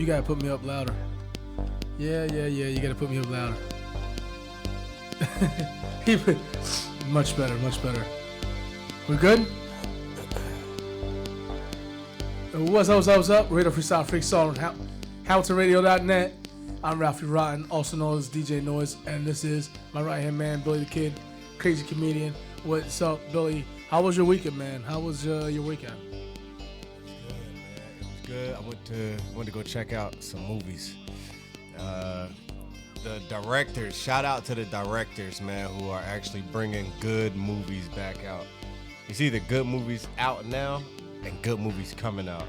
gotta put me up louder. Yeah. You gotta put me up louder. Much better. We good? What's up? Radio Freestyle, FREESTYLE on HamiltonRadio.net. I'm Ralphie Rotten, also known as DJ Noise, and this is my right-hand man, Billy the Kid, crazy comedian. What's up, Billy? How was your weekend, man? How was your weekend? Good, man. It was good. I went to go check out some movies. The directors, shout out to the directors, man, who are actually bringing good movies back out. You see the good movies out now and good movies coming out.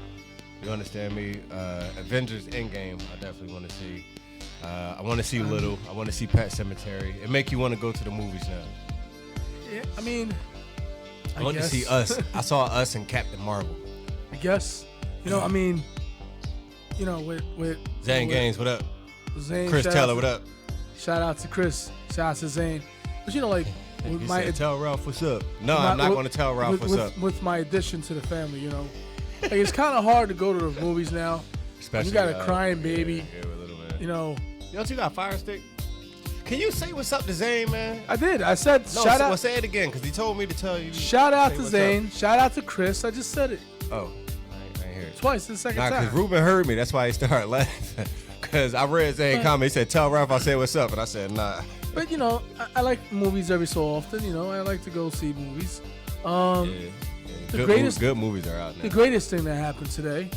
You understand me? Avengers Endgame, I definitely want to see. I want to see Little. I want to see Pet Sematary. It make you want to go to the movies now. Yeah, I mean, I want to see Us. I saw Us and Captain Marvel. I guess. I mean, with Zane Gaines, what up? Zane, Chris Taylor, what up? Shout out to Chris. Shout out to Zane. But He said, tell Ralph what's up. No, I'm not going to tell Ralph what's up. With my addition to the family, like it's kind of hard to go to the movies now. Especially you got a crying baby. Yeah, a little bit. Don't you got a Fire Stick? Can you say what's up to Zane, man? I did. I said shout out. Well, say it again, because he told me to tell you. Shout out to Zane. Up. Shout out to Chris. I just said it. Oh, I ain't hear it. Twice, the second time. Because Ruben heard me. That's why he started laughing. Because I read Zane comment. He said, tell Ralph I said what's up. And I said, nah. But, I like movies every so often. I like to go see movies. Good movies are out now. The greatest thing that happened today,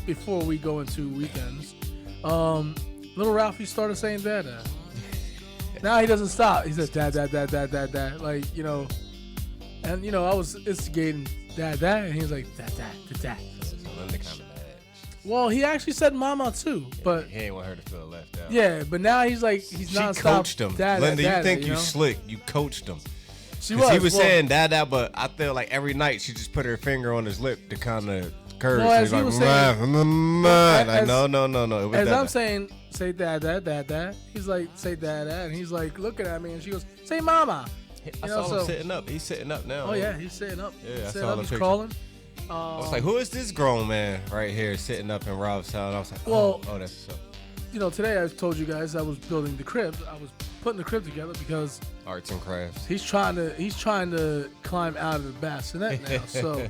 before we go into weekends, little Ralphie started saying dad. Now he doesn't stop. He says dad. Like, and, I was instigating dad. And he was like, dad. Well, he actually said mama too, but he ain't want her to feel left out. Yeah, but now he's like not. She coached him. Linda, you think you slick? You coached him. He was saying dad, but I feel like every night she just put her finger on his lip to kind of curse. Well, as he was saying, like, no. It was as I'm saying, say dad. He's like, say dad, and he's like looking at me, and she goes, say mama. I saw him sitting up. He's sitting up now. Oh yeah, he's sitting up. Yeah, I saw him. He's crawling. I was like, who is this grown man right here sitting up in Ralph's house? I was like, well, oh, that's so. Today I told you guys I was building the crib. I was putting the crib together because arts and crafts. He's trying to climb out of the bassinet now. So,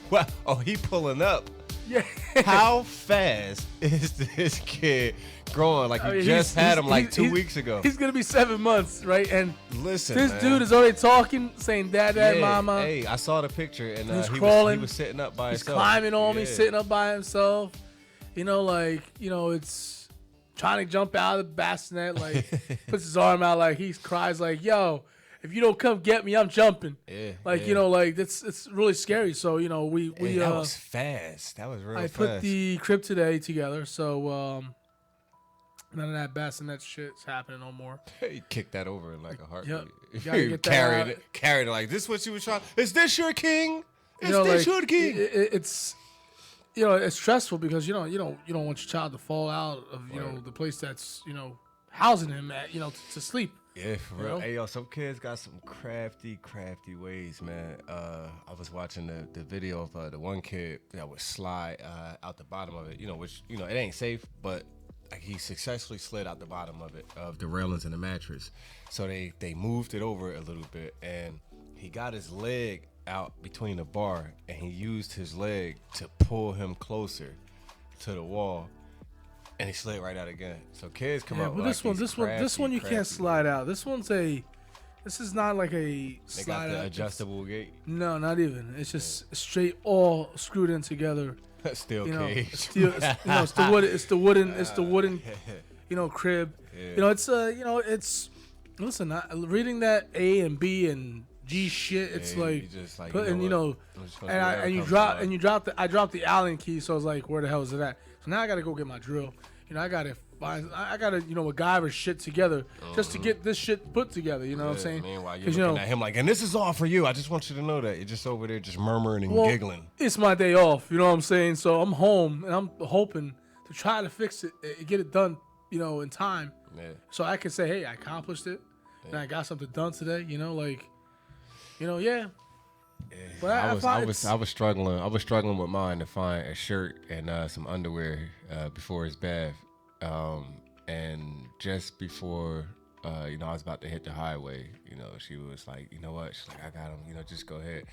well, he pulling up. Yeah. How fast is this kid growing? Like you just had him like 2 weeks ago. He's gonna be 7 months, right? And listen, this dude is already talking, saying dad, mama. Hey, I saw the picture, and he's crawling. He was sitting up by himself. He's climbing on me, sitting up by himself. It's trying to jump out of the bassinet. Like puts his arm out, like he cries, like yo. If you don't come get me, I'm jumping. Yeah. It's really scary. So, we that was fast. That was real fast. I put the crib today together, so none of that bassinet shit's happening no more. You kicked that over in like a heartbeat. Yep. You gotta get that carried it like this. What you was trying? Is this your king? Is this your king? It's it's stressful because you don't want your child to fall out of the place that's housing him at to sleep. Yeah, for real. Hey, some kids got some crafty ways, man. I was watching the video of the one kid that would slide out the bottom of it, which, it ain't safe, but like he successfully slid out the bottom of it, of the railings and the mattress. So they moved it over a little bit, and he got his leg out between the bar, and he used his leg to pull him closer to the wall. And he slid right out again. So kids come up. But this one you can't slide out. This is not like a slide out. They got the adjustable gate. No, not even. It's just straight, all screwed in together. Steel cage. It's the wooden crib. Yeah. It's listen. Reading that A and B and G shit. It's like, I dropped the Allen key. So I was like, where the hell is it at? So now I gotta go get my drill. I gotta MacGyver shit together just to get this shit put together. You know what I'm saying? Meanwhile, you're looking at him like, and this is all for you. I just want you to know that you're just over there just murmuring and giggling. It's my day off. You know what I'm saying? So I'm home and I'm hoping to try to fix it, get it done, in time. Yeah. So I can say, hey, I accomplished it, and I got something done today. Yeah. But I was struggling. I was struggling with mine to find a shirt and some underwear before his bath. And just before I was about to hit the highway, she was like, you know what? She's like, I got him. Just go ahead.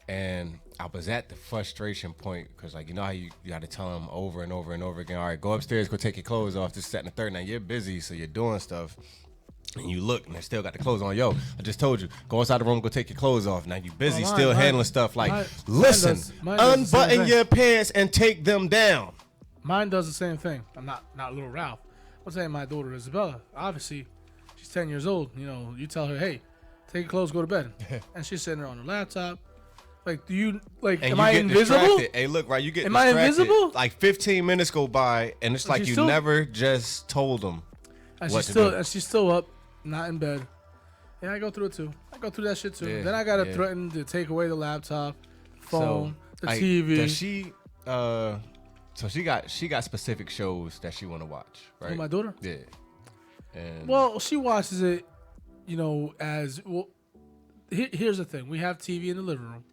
And I was at the frustration point because, like, how you got to tell him over and over and over again, all right, go upstairs, go take your clothes off, this, that, and the third. Now, you're busy, so you're doing stuff. And you look, and they still got the clothes on. Yo, I just told you, go inside the room, go take your clothes off. Now, you busy still handling stuff like, listen, unbutton your pants and take them down. Mine does the same thing. I'm not little Ralph. I'm saying my daughter Isabella. Obviously, she's 10 years old. You tell her, hey, take your clothes, go to bed. And she's sitting there on her laptop. Like, do you, like, am I invisible? Distracted. Hey, look, right, you get distracted. Am I invisible? Like, 15 minutes go by, and it's like you never just told them what to do. And she's still up, not in bed. Yeah, I go through it, too. I go through that shit, too. Yeah, then I got to threaten to take away the laptop, phone, the TV. Does she, so she got specific shows that she want to watch, right? Oh, my daughter? Yeah. And well, she watches it, as, well, here's the thing. We have TV in the living room.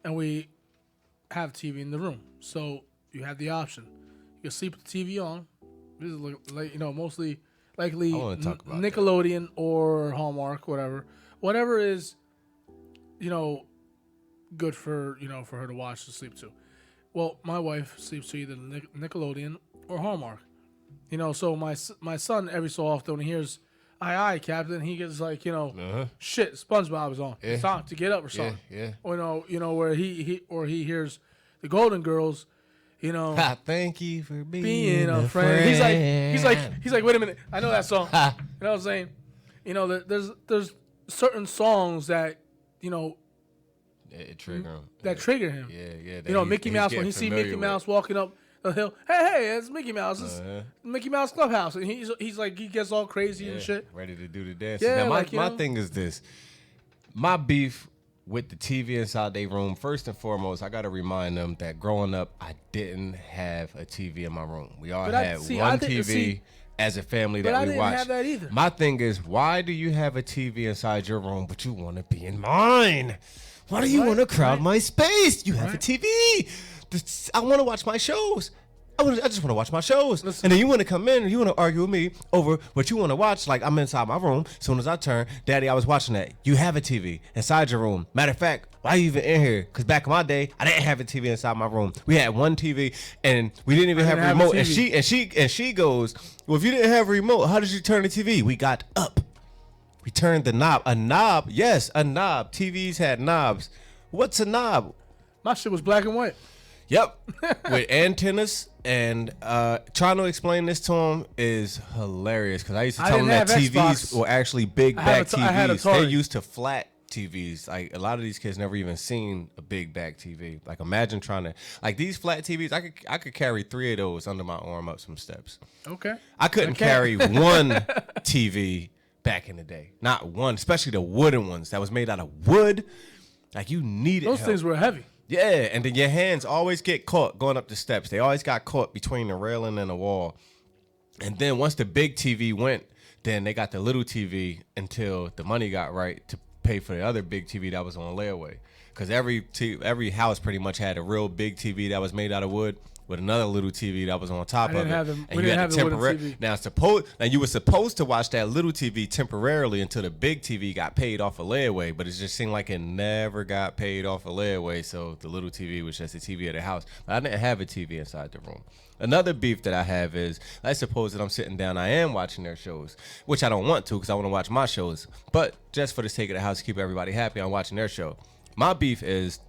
And we have TV in the room, so you have the option. You can sleep with the TV on. This is like mostly likely Nickelodeon that. Or Hallmark, whatever is, good for for her to watch to sleep to. Well, my wife sleeps to either Nickelodeon or Hallmark. So my son every so often when he hears aye, Captain, he gets like, shit, SpongeBob is on. Yeah. It's time to get up or something. Yeah. Or, where he hears the Golden Girls, thank you for being a friend. He's like, wait a minute. I know that song. You know what I'm saying? There's certain songs that, it trigger him. That trigger him. Yeah. Mickey Mouse, when he see Mickey Mouse walking up the hill, hey, it's Mickey Mouse. It's Mickey Mouse Clubhouse. And he's like, he gets all crazy and shit. Ready to do the dance. Yeah, now, my thing is this. My beef with the TV inside their room, first and foremost, I got to remind them that growing up, I didn't have a TV in my room. We all had one TV as a family that we watched. But I didn't have that either. My thing is, why do you have a TV inside your room, but you want to be in mine? Why do you want to crowd my space? You have a TV. I want to watch my shows. I just want to watch my shows. Listen. And then you want to come in and you want to argue with me over what you want to watch. Like, I'm inside my room. As soon as I turn, Daddy, I was watching that. You have a TV inside your room. Matter of fact, why are you even in here? Because back in my day, I didn't have a TV inside my room. We had one TV and we didn't even have a remote. And she goes, well, if you didn't have a remote, how did you turn the TV? We got up. We turned the knob. A knob? Yes, a knob. TVs had knobs. What's a knob? My shit was black and white. Yep, with antennas, and trying to explain this to him is hilarious because I used to tell him that TVs Xbox. Were actually big back TVs. They're used to flat TVs. Like, a lot of these kids never even seen a big back TV. Like, imagine trying to, like, these flat TVs. I could carry 3 of those under my arm up some steps. Okay. I couldn't carry one TV back in the day. Not one, especially the wooden ones that was made out of wood. Like, you needed those things were heavy. Yeah, and then your hands always get caught going up the steps. They always got caught between the railing and the wall. And then once the big TV went, then they got the little TV until the money got right to pay for the other big TV that was on layaway. Because every house pretty much had a real big TV that was made out of wood with another little TV that was on top of it. We didn't have the TV. Now you were supposed to watch that little TV temporarily until the big TV got paid off a layaway, but it just seemed like it never got paid off a layaway, so the little TV was just the TV of the house. But I didn't have a TV inside the room. Another beef that I have is, I suppose that I'm sitting down, I am watching their shows, which I don't want to because I want to watch my shows. But just for the sake of the house, keep everybody happy, I'm watching their show. My beef is,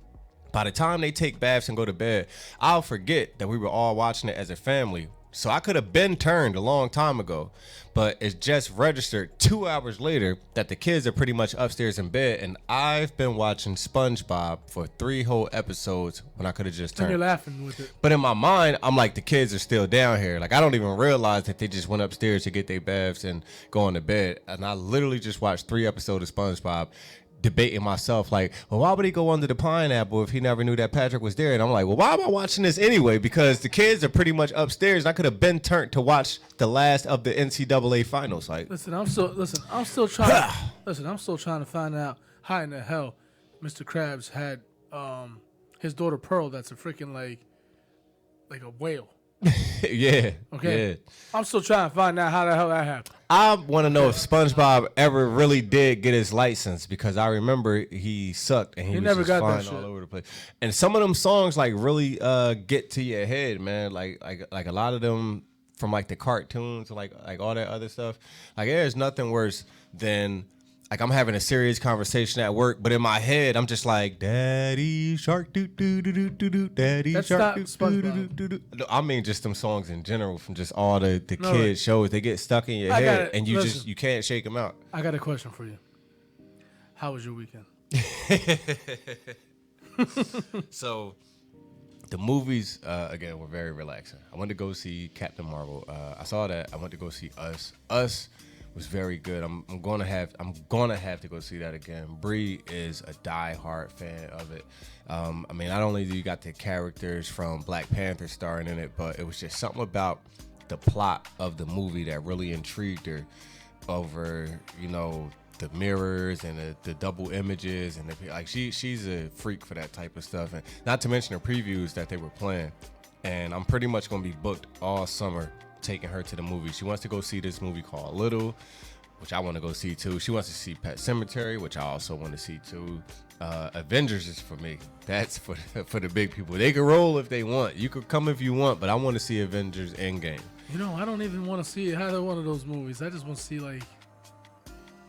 by the time they take baths and go to bed, I'll forget that we were all watching it as a family. So I could have been turned a long time ago, but it's just registered 2 hours later that the kids are pretty much upstairs in bed, and I've been watching SpongeBob for 3 whole episodes when I could have just turned. And you're laughing with it. But in my mind, I'm like, the kids are still down here. Like, I don't even realize that they just went upstairs to get their baths and go on to bed. And I literally just watched 3 episodes of SpongeBob, debating myself, like, well, why would he go under the pineapple if he never knew that Patrick was there? And I'm like, well, why am I watching this anyway? Because the kids are pretty much upstairs, and I could have been turned to watch the last of the NCAA finals. Like, I'm still trying to find out how in the hell Mr. Krabs had his daughter Pearl. That's a freaking like a whale. Yeah. Okay. Yeah. I'm still trying to find out how the hell that happened. I want to know if SpongeBob ever really did get his license, because I remember he sucked and he was never just got that flying all shit. over the place. And some of them songs like really get to your head, man. Like a lot of them from like the cartoons, like all that other stuff. Like there's nothing worse than like I'm having a serious conversation at work, but in my head I'm just like, Daddy Shark, doo doo doo doo doo doo, Daddy That's Shark, not doo SpongeBob. doo doo doo. No, I mean just them songs in general from just all the No, kids right. shows. They get stuck in your I got head, it. and Listen. you can't shake them out. I got a question for you. How was your weekend? So the movies again were very relaxing. I went to go see Captain Marvel. I saw that. I went to go see Us. Us was very good. I'm gonna have to go see that again. Bree is a die-hard fan of it. I mean, not only do you got the characters from Black Panther starring in it, but it was just something about the plot of the movie that really intrigued her over, you know, the mirrors and the double images and like she's a freak for that type of stuff, and not to mention the previews that they were playing. And I'm pretty much gonna be booked all summer taking her to the movie. She wants to go see this movie called Little, which I want to go see too. She wants to see Pet Sematary, which I also want to see too. Avengers is for me. That's for the big people. They can roll if they want. You could come if you want, but I want to see Avengers Endgame. You know, I don't even want to see either one of those movies. I just want to see like,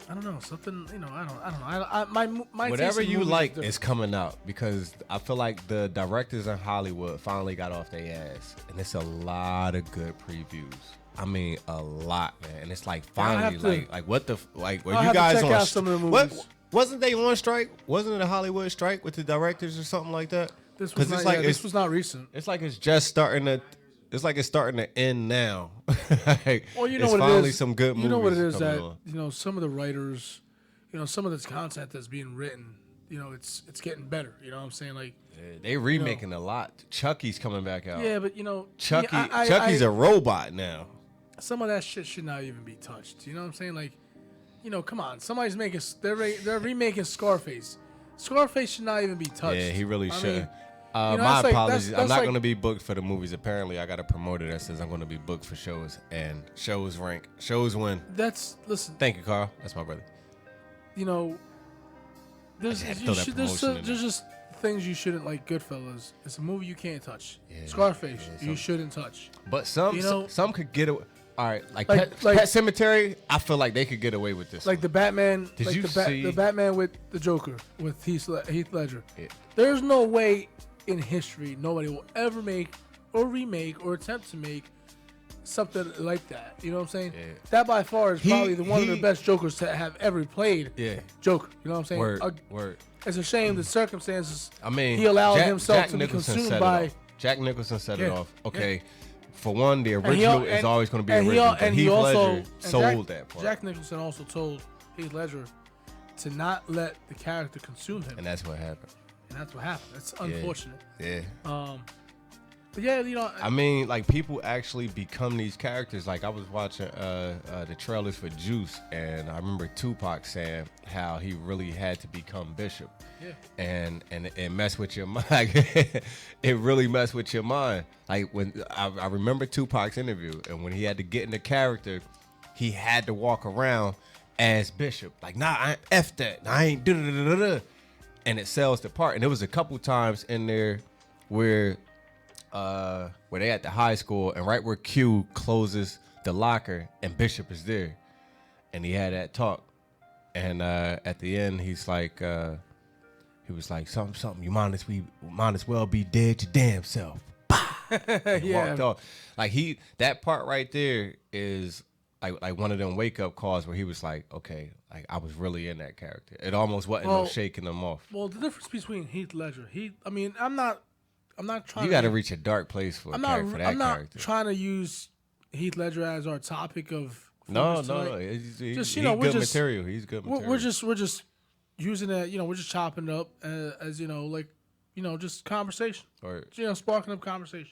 I don't know, something. You know, I don't know. My Whatever taste in you movies like different. is coming out, because I feel like the directors in Hollywood finally got off their ass, and it's a lot of good previews. I mean, a lot, man. And it's like finally, like what the like? Were I'll you have to guys check on? out some of the What movies. wasn't they on strike? Wasn't it a Hollywood strike with the directors or something like that? This was not, this was not recent. It's like it's just starting to. It's like it's starting to end now. Like, Well, you know it's what finally it is. some good movies. You know what it is coming that on. you know some of the writers, you know some of this content that's being written. You know, it's getting better. You know what I'm saying? Like, Yeah, they remaking a lot. Chucky's coming back out. yeah, but you know, Chucky's a robot now. some of that shit should not even be touched. You know what I'm saying? Like, you know, come on, somebody's making they're remaking Scarface. Scarface should not even be touched. Yeah, he really I should. mean, My you know, that's like- apologies. that's I'm not like- going to be booked for the movies. Apparently, I got a promoter that says I'm going to be booked for shows, and shows rank. Shows win. listen. Thank you, Carl. That's my brother. You know, there's had to throw that promotion in there's just things you shouldn't like. Goodfellas. It's a movie you can't touch. Yeah, Scarface. yeah, You shouldn't touch. But some You know- some could get away. All right, Like- Pet Cemetery, I feel like they could get away with this. Like the Batman. Did like you see- the Batman with the Joker with Heath Ledger? Yeah. There's no way in history nobody will ever make or remake or attempt to make something like that. You know what I'm saying? Yeah. That by far is probably one of the he- best Jokers to have ever played. Yeah. Joker. You know what I'm saying? Word. It's a shame the circumstances. I mean, he allowed Jack, himself Jack to Nicholson be consumed set by. it off. Jack Nicholson set it Yeah. off. Okay, for one, the And he original al- is and- always going to be and he original. al- But and he Heath also Ledger and sold that part, Jack Nicholson also told Heath Ledger to not let the character consume him, and that's what happened. and that's what happened. That's unfortunate. Yeah. But yeah, you know, I mean, like people actually become these characters. Like I was watching the trailers for Juice, and I remember Tupac saying how he really had to become Bishop. Yeah. And it messed with your mind. It really messed with your mind. Like when I remember Tupac's interview, and when he had to get in the character, he had to walk around as Bishop. Like, nah, I F that. I ain't da-da-da-da-da. And it sells the part. And there was a couple times in there where they at the high school, and right where Q closes the locker and Bishop is there, and he had that talk, and at the end he was like something you might as well be dead your damn self. And yeah. walked off. Like that part right there is like one of them wake up calls where he was like, okay, like I was really in that character. It almost wasn't no shaking him off. Well, the difference between Heath Ledger, I'm not trying. You got to reach a dark place for I'm a character, for that I'm not character. trying to use Heath Ledger as our topic of. No. tonight. He's Just, you good know, we're just- material. He's good material. We're just using it. You know, we're just chopping it up as you know, like you know, just conversation. Or You know, sparking up conversation.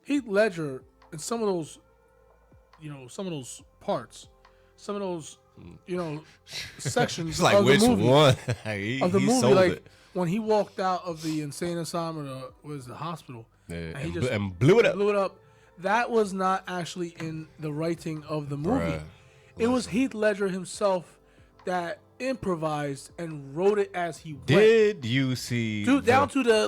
Heath Ledger and some of those, you know, some of those parts, some of those sections It's like of which the movie. one? Of the he movie, sold like it. when he walked out of the insane asylum or was the hospital, Yeah, and he and just and blew it up. blew it up. That was not actually in the writing of the movie. Bruh, It was listen. Heath Ledger himself that improvised and wrote it as he went. Did you see Down to the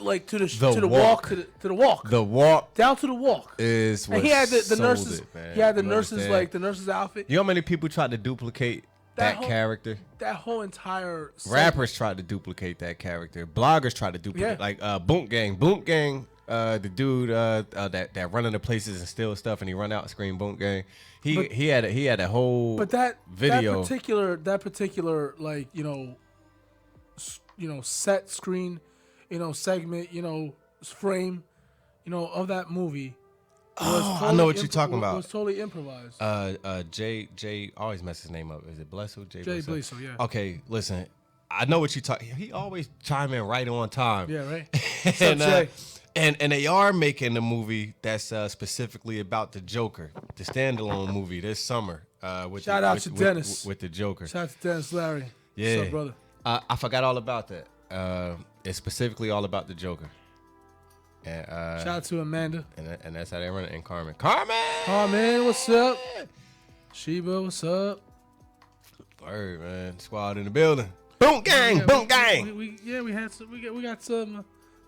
walk. walk. The walk Down to the walk. is what And he had the sold nurses. it, man. He had the You nurses understand? like the nurses outfit. You know how many people tried to duplicate that whole- character? That whole entire Rappers tried to duplicate that character. Bloggers tried to duplicate, Yeah. like Boom Gang. Boom Gang, the dude that run into places and steal stuff, and he run out and scream Boom Gang. He had a whole But that video. that particular like set screen, segment, frame, of that movie. I know what you're talking about. Was totally improvised. Jay always mess his name up. Is it Blesso? Jay Blesso, yeah. Okay, listen. I know what you talk. He always chime in right on time. Yeah, right. and, Jay? and they are making a movie that's specifically about the Joker, the standalone movie this summer. Shout out to Dennis. with the Joker. Shout out to Dennis Larry. Yeah, What's up, brother? I forgot all about that. It's specifically all about the Joker. And Shout out to Amanda. and that's how they run it. And Carmen. Oh man, what's up? Sheba, what's up? Word, man. Squad in the building. Boom gang, Yeah, boom gang. We had some. We got some. We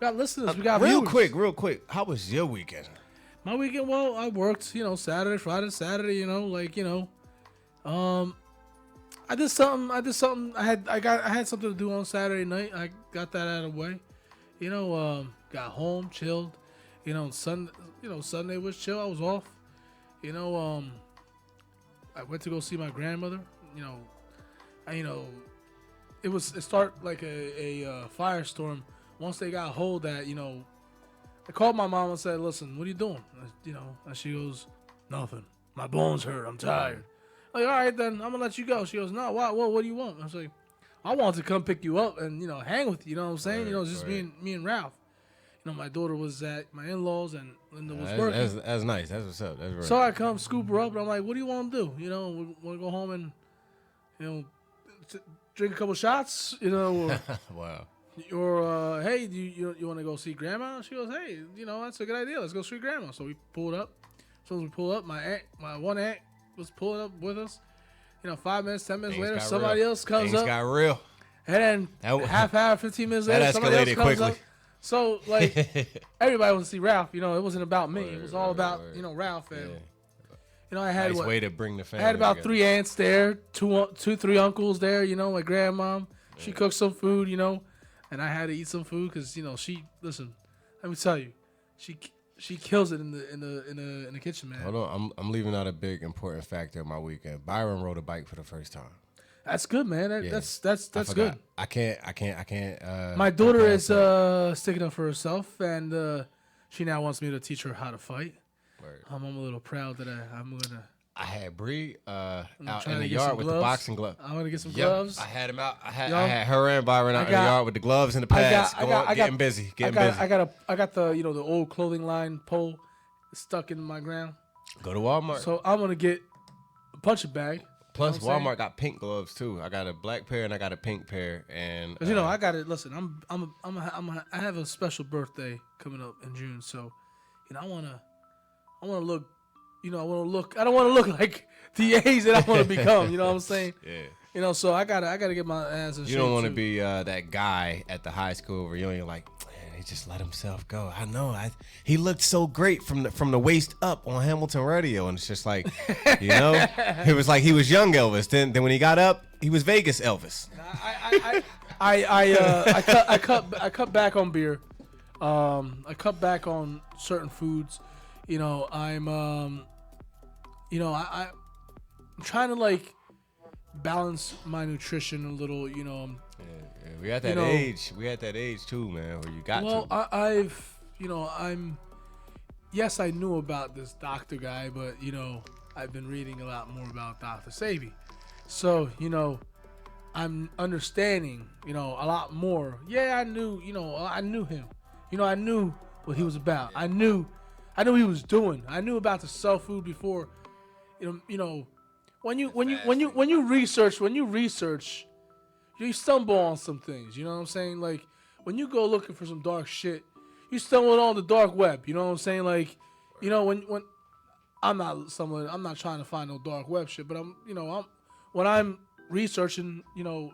got listeners. We got real viewers. quick. How was your weekend? My weekend, well, I worked. Saturday, Friday, Saturday. I did something. I had something to do on Saturday night. I got that out of the way. Got home, chilled. Sunday was chill. I was off. I went to go see my grandmother. It started like a firestorm. Once they got hold that, I called my mom and said, "Listen, what are you doing?" And she goes, "Nothing. My bones hurt. I'm tired." I'm like, all right, then I'm gonna let you go. She goes, "No, what do you want?" I was like, "I wanted to come pick you up and hang with you." You know what I'm saying? Right, Just right. me and Ralph. My daughter was at my in-laws and Linda was working. That's nice. That's what's up. That's right. So I come scoop her up and I'm like, "What do you want to do? We want to go home and drink a couple shots, or, Wow. or hey, do you want to go see grandma?" She goes, "Hey, that's a good idea. Let's go see grandma." So we pulled up. As soon as we pulled up, my one aunt was pulling up with us. 5 minutes, 10 minutes Things later, got somebody real. else comes Things up. got real. And then half hour, 15 minutes later, That somebody else escalated comes quickly. up. So everybody wants to see Ralph. It wasn't about me. Word, It was all word, about word. Ralph. And Yeah. I had Nice way to bring the family. I had about together. 3 aunts there, three uncles there. My grandmom. She cooked some food. And I had to eat some food because she listen. Let me tell you, she kills it in the kitchen, man. Hold on, I'm leaving out a big important factor of my weekend. Byron rode a bike for the first time. That's good, man. Yeah. That's I good. forgot. I can't. My daughter pass is that. sticking up for herself, and she now wants me to teach her how to fight. Word. I'm a little proud that I'm gonna. I had Bree out trying in to the get some yard with the gloves. boxing glove. I'm gonna get some Yep, gloves. I had him out. I had Yo, her and Byron out in the yard with the gloves and the pads. Getting busy. I got the the old clothing line pole stuck in my ground. Go to Walmart. So I'm gonna get a punching bag. Plus, you know what I'm Walmart got pink gloves too. I got a black pair and I got a pink pair. And Cause I got it. Listen, I have a special birthday coming up in June, so I wanna look. I don't want to look like the age that I want to become. You know what I'm saying? yeah. So I gotta get my ass in shape. You don't want to too. be that guy at the high school where you're like, man, he just let himself go. I know. He looked so great from the waist up on Hamilton Radio, and it's just like, it was like he was young Elvis. Then when he got up, he was Vegas Elvis. I cut back on beer. I cut back on certain foods. I'm trying to balance my nutrition a little. Yeah, we at that age. We at that age too, man, where you got Well, to. Yes, I knew about this doctor guy, but I've been reading a lot more about Dr. Sabi. So, I'm understanding, a lot more. Yeah, I knew him. I knew what he was about. I knew what he was doing. I knew about the cell food before, when you research, you stumble on some things. You know what I'm saying? Like when you go looking for some dark shit, you stumble on the dark web. You know what I'm saying? Like, you know, when I'm not trying to find no dark web shit, but when I'm researching, you know,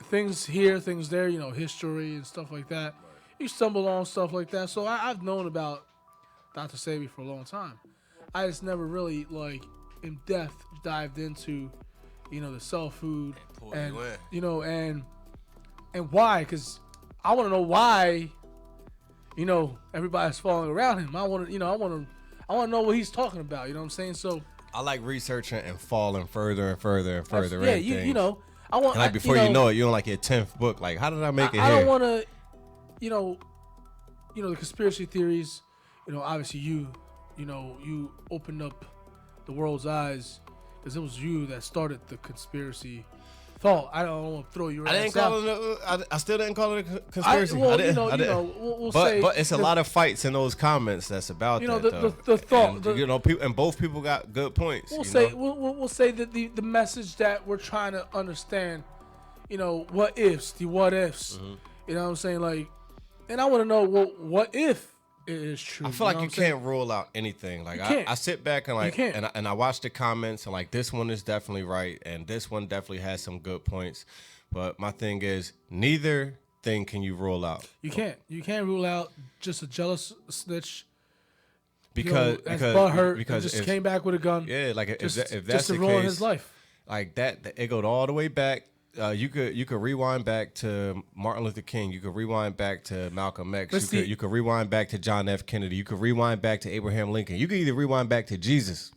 things here, things there, you know, history and stuff like that. You stumble on stuff like that. So I've known about Dr. Sebi for a long time. I just never really like in depth dived into, you know, the cell food and you know and why, because I want to know why, you know, everybody's falling around him. I want to know what he's talking about. You know what I'm saying? So I like researching and falling further and further and further. Yeah, you know, I want and like before you know it, you're on like your 10th book. Like, how did I make it here? I don't want to, you know, the conspiracy theories. You know, obviously you opened up the world's eyes because it was you that started the conspiracy thought. I don't want to throw you. I still didn't call it a conspiracy. We'll say, but it's a lot of fights in those comments that's about the thought. And, you know, people and both people got good points. We'll say that the message that we're trying to understand. You know, what ifs. Mm-hmm. You know what I'm saying? Like, and I want to know what if it is true. I feel like you can't rule out anything. Like I sit back and like and I watch the comments and like this one is definitely right and this one definitely has some good points. But my thing is neither thing can you rule out. You can't rule out just a jealous snitch. Because just came back with a gun. Yeah, like if that's just to the ruin case, his life. Like that, it goes all the way back. You could rewind back to Martin Luther King. You could rewind back to Malcolm X. You could rewind back to John F. Kennedy. You could rewind back to Abraham Lincoln. You could either rewind back to Jesus.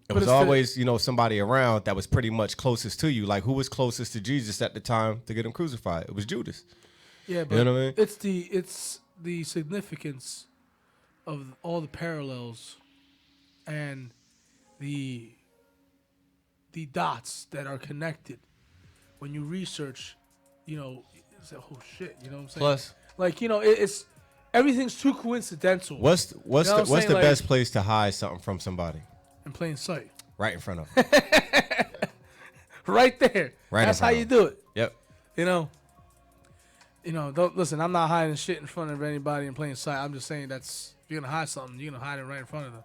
It was always, you know, somebody around that was pretty much closest to you. Like who was closest to Jesus at the time to get him crucified? It was Judas. Yeah, but you know what I mean? It's the significance of all the parallels and the dots that are connected. When you research, you know, it's like, oh shit, you know what I'm saying? Plus, like, you know, it's everything's too coincidental. What's the best place to hide something from somebody? In plain sight. Right in front of them. Right there. Right. That's how you do it. Yep. You know, don't listen. I'm not hiding shit in front of anybody in plain sight. I'm just saying that's if you're gonna hide something, you're gonna hide it right in front of them.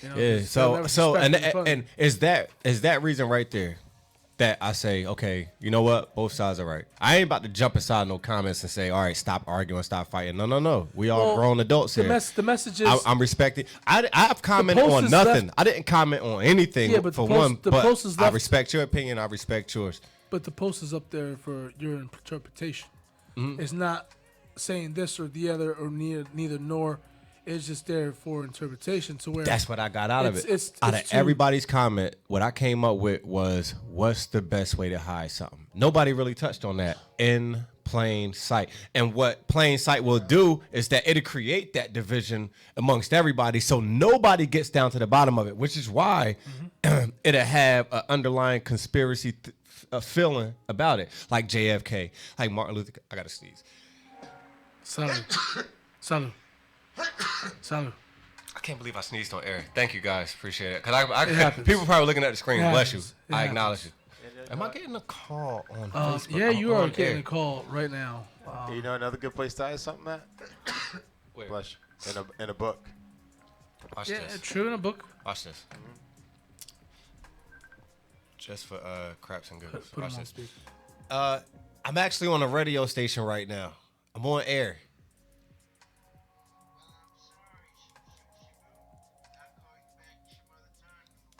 You know, yeah. So and is that reason right there? That I say, okay, you know what? Both sides are right. I ain't about to jump inside no comments and say, all right, stop arguing, stop fighting. No. We all grown adults here. The message is... I'm respecting... I've commented on nothing. I didn't comment on anything but I respect your opinion. I respect yours. But the post is up there for your interpretation. Mm-hmm. It's not saying this or the other or neither nor. It's just there for interpretation to where... That's what I got out of it. Out of everybody's comment, what I came up with was, what's the best way to hide something? Nobody really touched on that in plain sight. And what plain sight will do is that it'll create that division amongst everybody so nobody gets down to the bottom of it, which is why it'll have an underlying conspiracy feeling about it. Like JFK, like Martin Luther King. I got to sneeze. Salud. I can't believe I sneezed on air. Thank you guys, appreciate it. Cause people probably looking at the screen. Bless you. I acknowledge you. Am I getting a call on Facebook? Yeah, you are getting a call right now. You know another good place to hide something at? Where? Bless you. In a book. Watch this. Yeah, true in a book. Watch this. Just for craps and giggles. Put Watch on this. speaker. I'm actually on a radio station right now. I'm on air.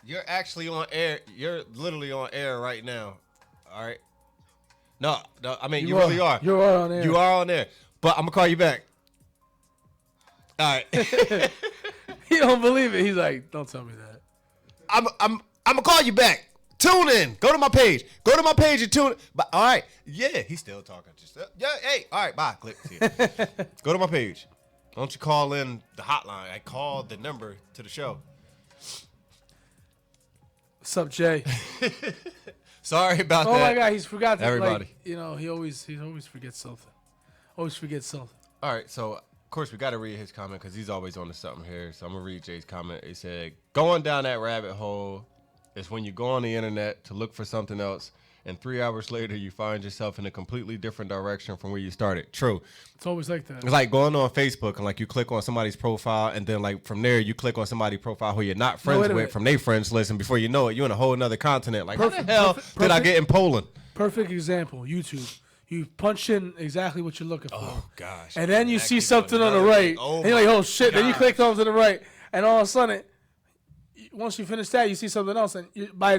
You're actually on air. You're literally on air right now. All right. No. I mean, you really are. You are on air. You are on air. But I'm gonna call you back. All right. He don't believe it. He's like, don't tell me that. I'm gonna call you back. Tune in. Go to my page. Go to my page and tune in. But all right. Yeah, he's still talking. Just yeah. Hey. All right. Bye. Click. See ya. Go to my page. Don't you call in the hotline? I called the number to the show. What's up, Jay? Sorry about that. Oh my God, he's forgot. Everybody. Like, you know, he always forgets something. Always forgets something. All right, so of course we got to read his comment because he's always on to something here. So I'm gonna read Jay's comment. He said, "Going down that rabbit hole It's when you go on the internet to look for something else, and 3 hours later you find yourself in a completely different direction from where you started. True. It's always like that. It's like going on Facebook and like you click on somebody's profile, and then like from there you click on somebody's profile who you're not friends with minute. from their friends list, and before you know it, you're in a whole another continent. Like, how the Perfect- hell perfect- did I perfect. get in Poland? Perfect example, YouTube. You punch in exactly what you're looking for. Oh gosh. And then you That see keep something going on the down. right. Oh, and you're like, my oh shit. Then you gosh. click on to the right. And all of a sudden, once you finish that, you see something else. And by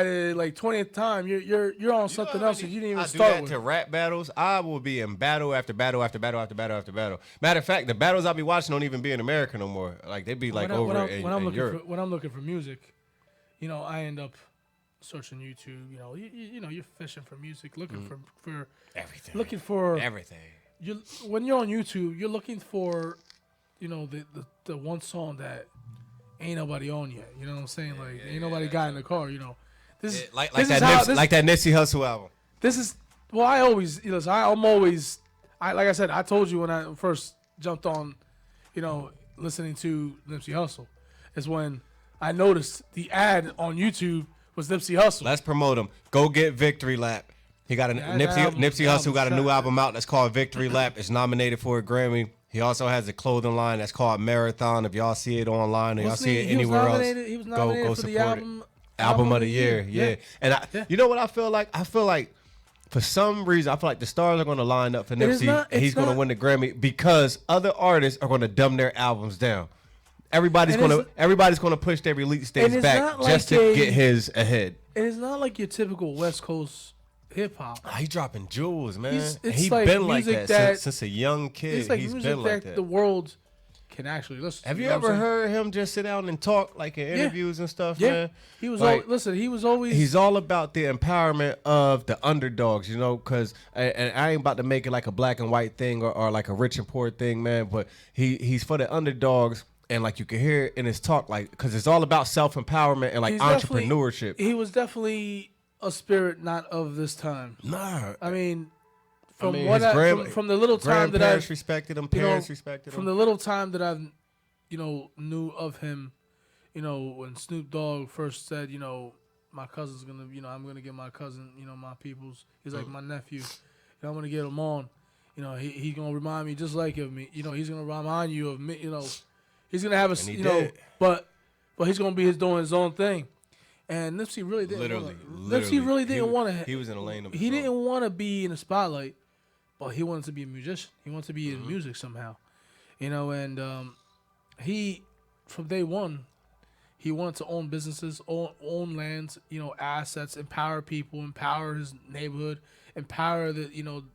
the like 20th time, you're on something else that you didn't even I start do that with. to rap battles. I will be in battle after battle after battle after battle after battle. Matter of fact, the battles I'll be watching don't even be in America no more. Like, they be like when over I'm in looking Europe. for when I'm looking for music, I end up searching YouTube. You're fishing for music, looking for Everything. looking for Everything. when you're on YouTube, you're looking for the one song that ain't nobody on yet. You know what I'm saying? Like ain't nobody got in the car. This is Like this that is how Nipsey, like that Nipsey Hussle album. this is well. I always I'm always like I said. I told you when I first jumped on, listening to Nipsey Hussle, is when I noticed the ad on YouTube was Nipsey Hussle. Let's promote him. Go get Victory Lap. He got a Yeah, that album- Nipsey that Hussle got a new album's album out that's called Victory Lap. It's nominated for a Grammy. He also has a clothing line that's called Marathon. If y'all see it online or y'all see it anywhere else, he was nominated go for the support it. album Of the year, yeah. And you know what I feel like? I feel like for some reason I feel like the stars are going to line up for is Nipsey, not- and he's it's going to not- win the Grammy because other artists are going to dumb their albums down. Everybody's And going to push their release dates it's back not just like to get his ahead. And it's not like your typical West Coast hip hop. He dropping jewels, man. It's He like been like music that, that- since a young kid. It's like He's music been like that that. the world can actually listen to. Have you know what ever I'm saying? heard him just sit down and talk like in interviews and stuff, Yeah, man? he was. Like, He was always. He's all about the empowerment of the underdogs, because and I ain't about to make it like a black and white thing or like a rich and poor thing, man. But he's for the underdogs, and like you can hear it in his talk, like because it's all about self empowerment and like he's definitely- entrepreneurship. He was definitely a spirit not of this time. Nah, I mean, from his what from the little time that grandparents I've respected him, you know, parents respected from him. the little time that I've knew of him, when Snoop Dogg first said, my cousin's gonna, I'm gonna get my cousin, my people's. He's like my nephew, I'm gonna get him on. He's gonna remind me just like of me. He's gonna remind you of me. He's gonna have a, And he did. but he's gonna be doing his own thing. And Nipsey really didn't. Nipsey really didn't want to. He was in a lane of his He own. didn't want to be in the spotlight, but he wanted to be a musician. He wanted to be in music somehow, and he, from day one, he wanted to own businesses, own lands, assets, empower people, empower his neighborhood, empower the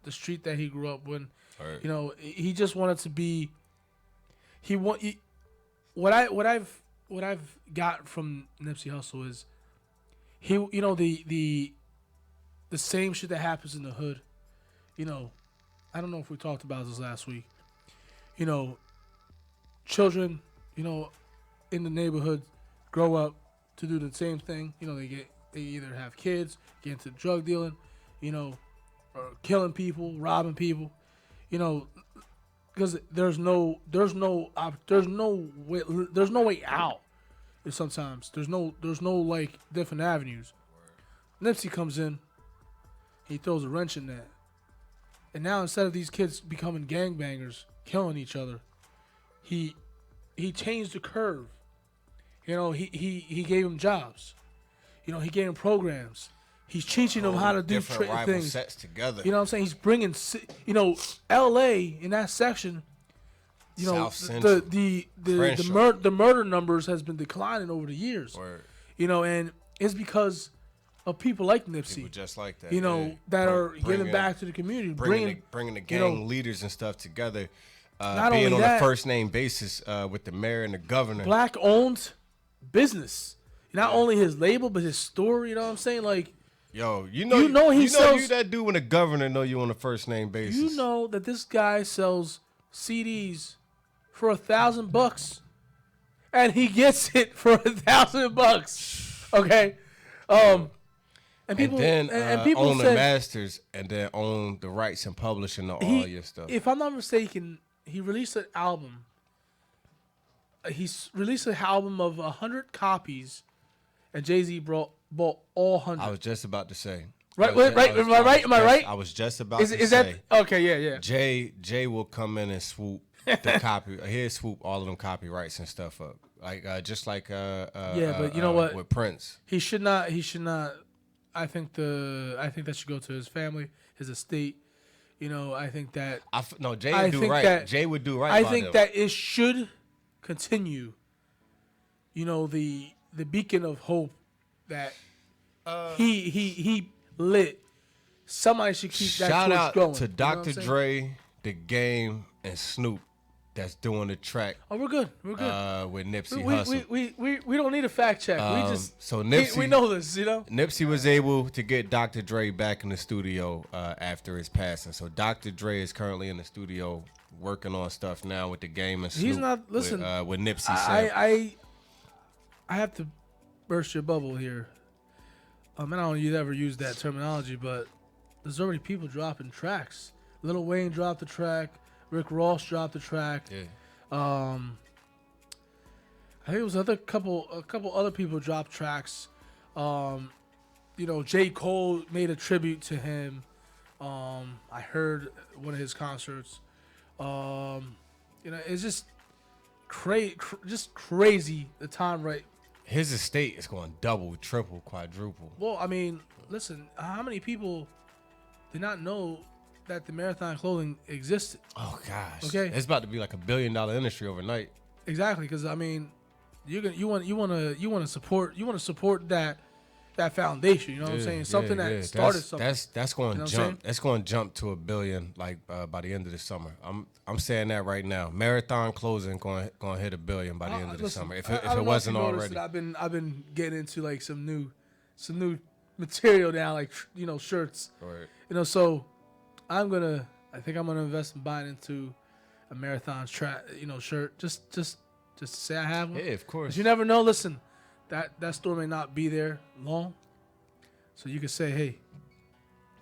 street that he grew up in. Right. He just wanted to be. What I've got from Nipsey Hussle is he, the same shit that happens in the hood. I don't know if we talked about this last week. Children, in the neighborhood grow up to do the same thing. They either have kids, get into drug dealing, or killing people, robbing people, because there's no way out. Sometimes there's no like different avenues. Nipsey comes in, he throws a wrench in that, and now instead of these kids becoming gangbangers, killing each other, he changed the curve. He gave them jobs. He gave them programs. He's teaching them how to do different rival things. sets together. You know what I'm saying? He's bringing, L.A. in that section. South Central. The murder numbers has been declining over the years. Word. And it's because of people like Nipsey. People just like that. That are giving back to the community, bringing the gang leaders and stuff together. Not being only on that, a first name basis with the mayor and the governor. black owned business. Not only his label, but his store. You know what I'm saying? Like, Yo, he you sells- that dude when the governor know you on a first name basis. you know that this guy sells CDs for $1,000, and he gets it for $1,000. Okay, and people and people own the said masters and then own the rights and publishing to all your stuff. if I'm not mistaken, he released an album. He's released an album of 100 copies, and Jay-Z bought all 100. I was just about to say. Right, right. Am I right? Am I right? I was just about to Is say. that okay? Yeah. Jay will come in and swoop the copy. He'll swoop all of them copyrights and stuff up, like just like but you know what? with Prince. He should not. I think that should go to his family, his estate. You know, I think that. No, Jay would do right. Jay would do right. I think that it should continue. You know, the beacon of hope that he lit. Somebody should keep that shout torch out going. to Dr. Dre, The Game, and Snoop. That's doing the track. Oh, we're good. We're good. With Nipsey Hussle. We don't need a fact check. So Nipsey, we know this, you know. Nipsey was able to get Dr. Dre back in the studio after his passing. So Dr. Dre is currently in the studio working on stuff now with The Game and Snoop. He's not listen with Nipsey. I have to burst your bubble here. I don't know if you'd ever use that terminology, but there's already people dropping tracks. Lil Wayne dropped the track. Rick Ross dropped the track. Yeah. I think it was a couple other people dropped tracks. You know, J. Cole made a tribute to him. I heard one of his concerts. You know, it's just crazy the time right. His estate is going double, triple, quadruple. Well, I mean, listen, how many people did not know that the Marathon Clothing existed? Oh gosh. Okay. It's about to be like $1 billion industry overnight. Exactly, because I mean, you want to support that foundation. You know what I'm saying? Something that started something. That's going to You know jump. That's going to jump to $1 billion like by the end of the summer. I'm saying that right now. Marathon Clothing going to hit $1 billion by the end of the summer. If it wasn't already. I've been getting into like some new material now, like shirts. Right. You know, so I think I'm gonna invest in buying into a Marathon shirt just to say I have one. Yeah, of course. 'Cause you never know. Listen, that store may not be there long, so you could say, hey,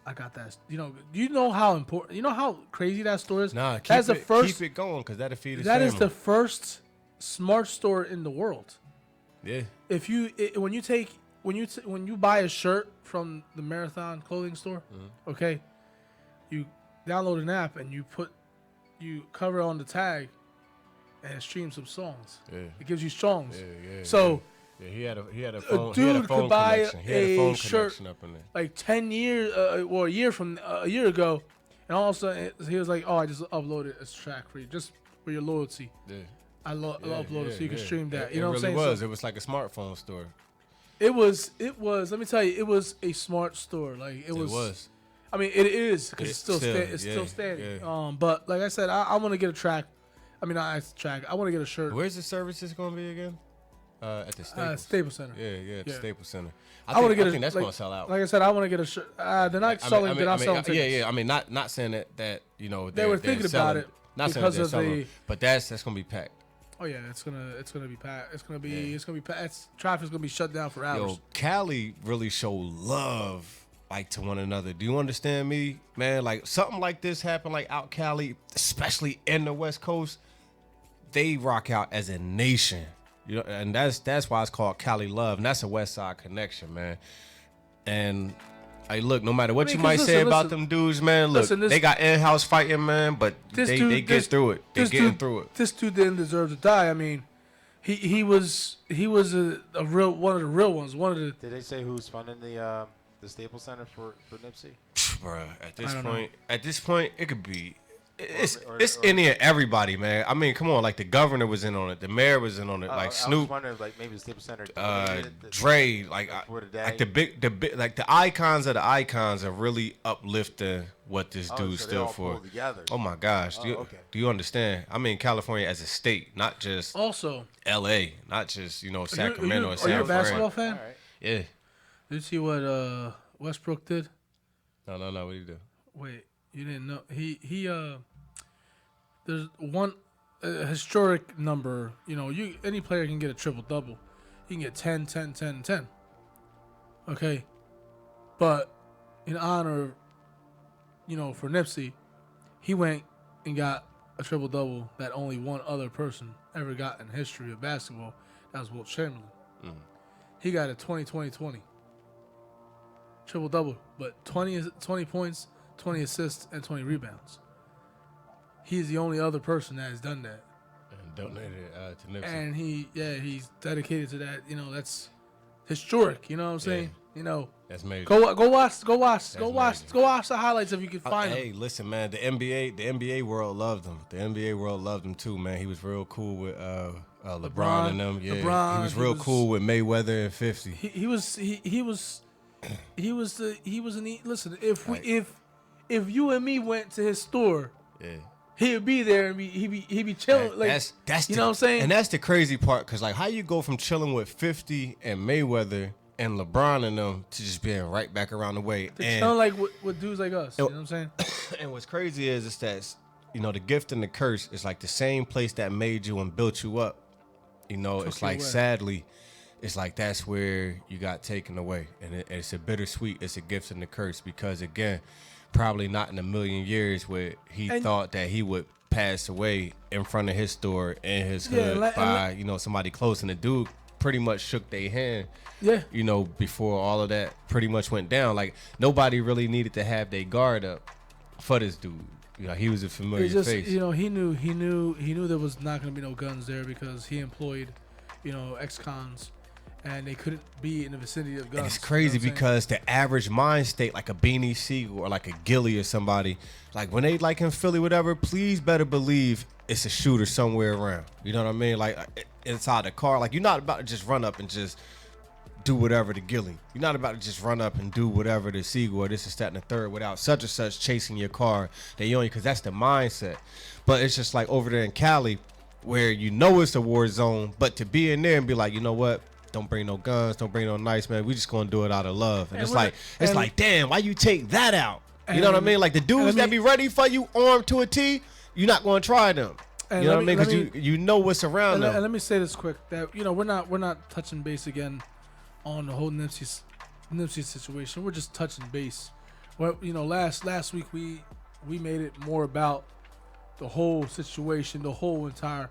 I got that. You know how important. You know how crazy that store is. Nah, keep it going because that'll feed his That family. is the first smart store in the world. Yeah. If when you buy a shirt from the Marathon Clothing store, okay, you download an app and you cover on the tag, and it streams some songs. Yeah. It gives you songs. Yeah. So yeah, he had a phone. a He had a dude phone could buy connection. He had a phone a shirt connection up in there. like 10 years, or a year ago, and all of a sudden he was like, "Oh, I just uploaded a track for you, just for your loyalty. Yeah. I uploaded so you can stream that." You know what I'm It saying? really was. So It was like a smartphone store. it was. Let me tell you, it was a smart store. Like it was. I mean, it is because it's still standing. Yeah. But like I said, I want to get a track. I mean, not a track. I want to get a shirt. Where's the services going to be again? At the Staples Center. Yeah, at the Staples Center. I want to get. I think that's going to sell out. Like I said, I want to get a shirt. They're not selling. They're not selling tickets. Yeah. I mean, not saying that they were thinking about it. Not saying they're selling, but that's going to be packed. Oh yeah, it's gonna be packed. It's gonna be packed. Traffic's gonna be shut down for hours. Yo, Cali really show love like to one another. Do you understand me, man? Like something like this happened like out Cali, especially in the West Coast. They rock out as a nation, and that's why it's called Cali Love, and that's a West Side connection, man. And hey, look, no matter what you might say about them dudes, man, look, they got in-house fighting, man, but they get through it. They're getting through it. This dude didn't deserve to die. I mean, he was a real one of the real ones. Did they say who's funding the Staples Center for Nipsey? Bruh, at this point, it could be. It's any and everybody, man. I mean, come on, like the governor was in on it, the mayor was in on it, like Snoop. I was wondering, like maybe the Staples Center. Dre, like the big, like the icons of the icons are really uplifting what this dude stood for. Oh my gosh, do you understand? I mean, California as a state, not just also L.A., not just Sacramento and San Fran. Are you a basketball fan? All right. Yeah. Did you see what Westbrook did? No. What did he do? Wait. You didn't know he there's one historic number. Any player can get a triple double. You can get 10, 10, 10, 10. Okay, but in honor, for Nipsey, he went and got a triple double that only one other person ever got in history of basketball. That was Wilt Chamberlain. he got a 20-20-20. Triple double, but 20 points, 20 assists, and 20 rebounds. He's the only other person that has done that. And donated to Nipsey. And he's dedicated to that. You know, that's historic. You know what I'm saying? You know, that's major. Go watch the highlights if you can find Hey, them. listen, man, the NBA world loved him. The NBA world loved him too, man. He was real cool with LeBron and them. Yeah, he was real cool with Mayweather and 50. He was listen, if you and me went to his store, he'd be there and he'd be chilling. That's you know what I'm saying? And that's the crazy part, because like, how you go from chilling with 50 and Mayweather and LeBron and them to just being right back around the way. They sound like with dudes like us. You know what I'm saying? And what's crazy is that, you know, the gift and the curse is like the same place that made you and built you up. You know, it's like, sadly, it's like that's where you got taken away. And it's a bittersweet, it's a gift and a curse, because again, probably not in a million years where he thought that he would pass away in front of his store in his hood by, you know, somebody close. And the dude pretty much shook their hand, you know, before all of that pretty much went down. Like, nobody really needed to have their guard up for this dude. You know, he was a familiar face. You know, he knew there was not going to be no guns there because he employed, you know, ex-cons, and they couldn't be in the vicinity of guns. And it's crazy, you know, because the average mind state, like a Beanie Siegel or like a Gilly or somebody, like when they like in Philly, whatever, please better believe it's a shooter somewhere around. You know what I mean? Like inside the car. Like, you're not about to just run up and just do whatever to Gilly. You're not about to just run up and do whatever to Siegel or this and that and the third without such and such chasing your car. Because that's the mindset. But it's just like over there in Cali, where you know it's a war zone, but to be in there and be like, you know what? Don't bring no guns, don't bring no knives, man. We just gonna do it out of love. And it's like, damn, why you take that out? You know what I mean? Like the dudes that be ready for you, armed to a T, you're not gonna try them. You know what I mean? Because you know what's around them. And let me say this quick: that, you know, we're not touching base again on the whole Nipsey situation. We're just touching base. Well, you know, last week we made it more about the whole situation, the whole entire,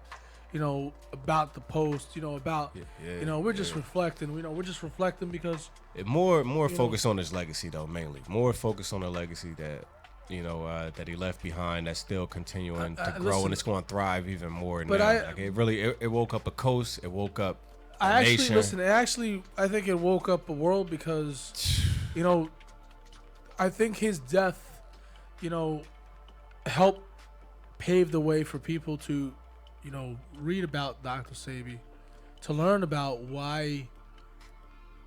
you know, about the post, you know, about, you know, we're just reflecting. You know, we're just reflecting because more focus on his legacy, though, mainly. More focus on the legacy that, you know, that he left behind, that's still continuing to grow, and it's going to thrive even more. But it woke up a coast. It woke up a nation. I think it woke up a world because, you know, I think his death, you know, helped pave the way for people to, you know, read about Dr. Sebi, to learn about why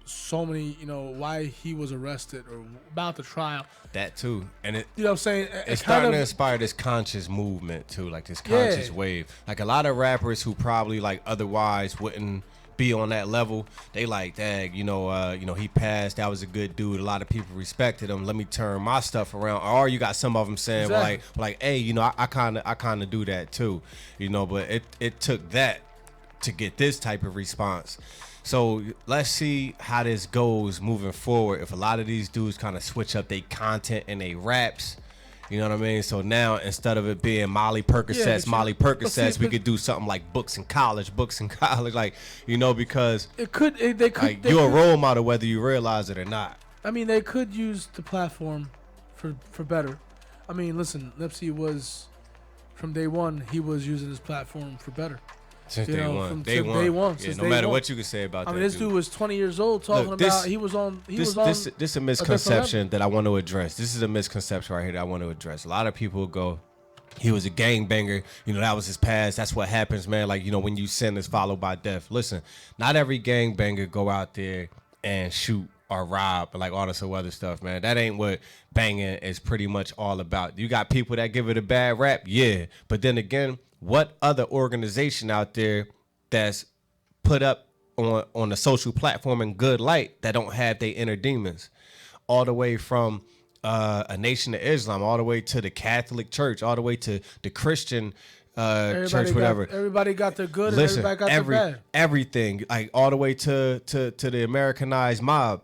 so many, you know, why he was arrested or about the trial. That too. And it, you know what I'm saying? It's starting to inspire this conscious movement too, like this conscious wave. Like a lot of rappers who probably like otherwise wouldn't be on that level, they like, dang, you know, he passed, that was a good dude, a lot of people respected him, let me turn my stuff around. Or you got some of them saying, like, hey, you know, I kind of do that too, you know. But it took that to get this type of response. So let's see how this goes moving forward. If a lot of these dudes kind of switch up their content and they raps, you know what I mean? So now, instead of it being Molly Percocets, we could do something like books in college, like, you know, because they could you're a role model whether you realize it or not. I mean, they could use the platform for better. I mean, listen, Nipsey was, from day one, he was using his platform for better. Since day one. Yeah, no matter what you can say about that. I mean, this dude was 20 years old talking about he was on. This is a misconception that I want to address. This is a misconception right here that I want to address. A lot of people go, he was a gangbanger. You know, that was his past. That's what happens, man. Like, you know, when you sin is followed by death. Listen, not every gangbanger go out there and shoot or rob and like all this other stuff, man. That ain't what banging is pretty much all about. You got people that give it a bad rap, yeah. But then again, what other organization out there that's put up on a social platform in good light that don't have their inner demons? All the way from a Nation of Islam, all the way to the Catholic Church, all the way to the Christian church, whatever. Everybody got their good, and everybody got their bad. Everything, like all the way to the Americanized mob.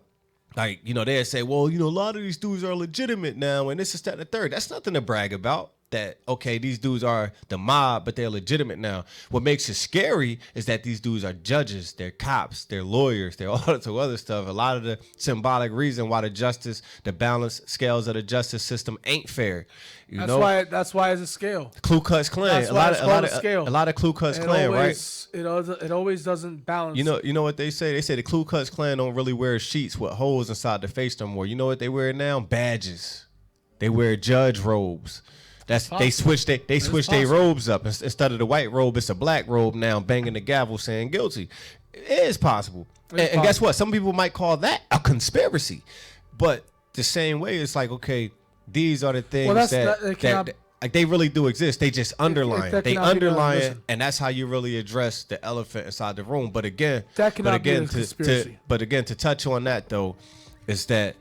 Like, you know, they'd say, well, you know, a lot of these dudes are legitimate now, and this is that and the third. That's nothing to brag about. that, okay, these dudes are the mob, but they're legitimate now. What makes it scary is that these dudes are judges, they're cops, they're lawyers, they're all sorts of other stuff. A lot of the symbolic reason why the balance scales of the justice system ain't fair. That's why it's a scale. Ku Klux Klan. That's why it's called a scale. A lot of Ku Klux Klan, right? It always doesn't balance. You know what they say? They say the Ku Klux Klan don't really wear sheets with holes inside the face no more. You know what they wear now? Badges. They wear judge robes. They switched their robes up. Instead of the white robe, it's a black robe now, banging the gavel saying guilty. It is possible. And guess what? Some people might call that a conspiracy. But the same way, it's like, okay, these are the things that like they really do exist. They just underline. They underline it, and that's how you really address the elephant inside the room. But again, to touch on that though, is that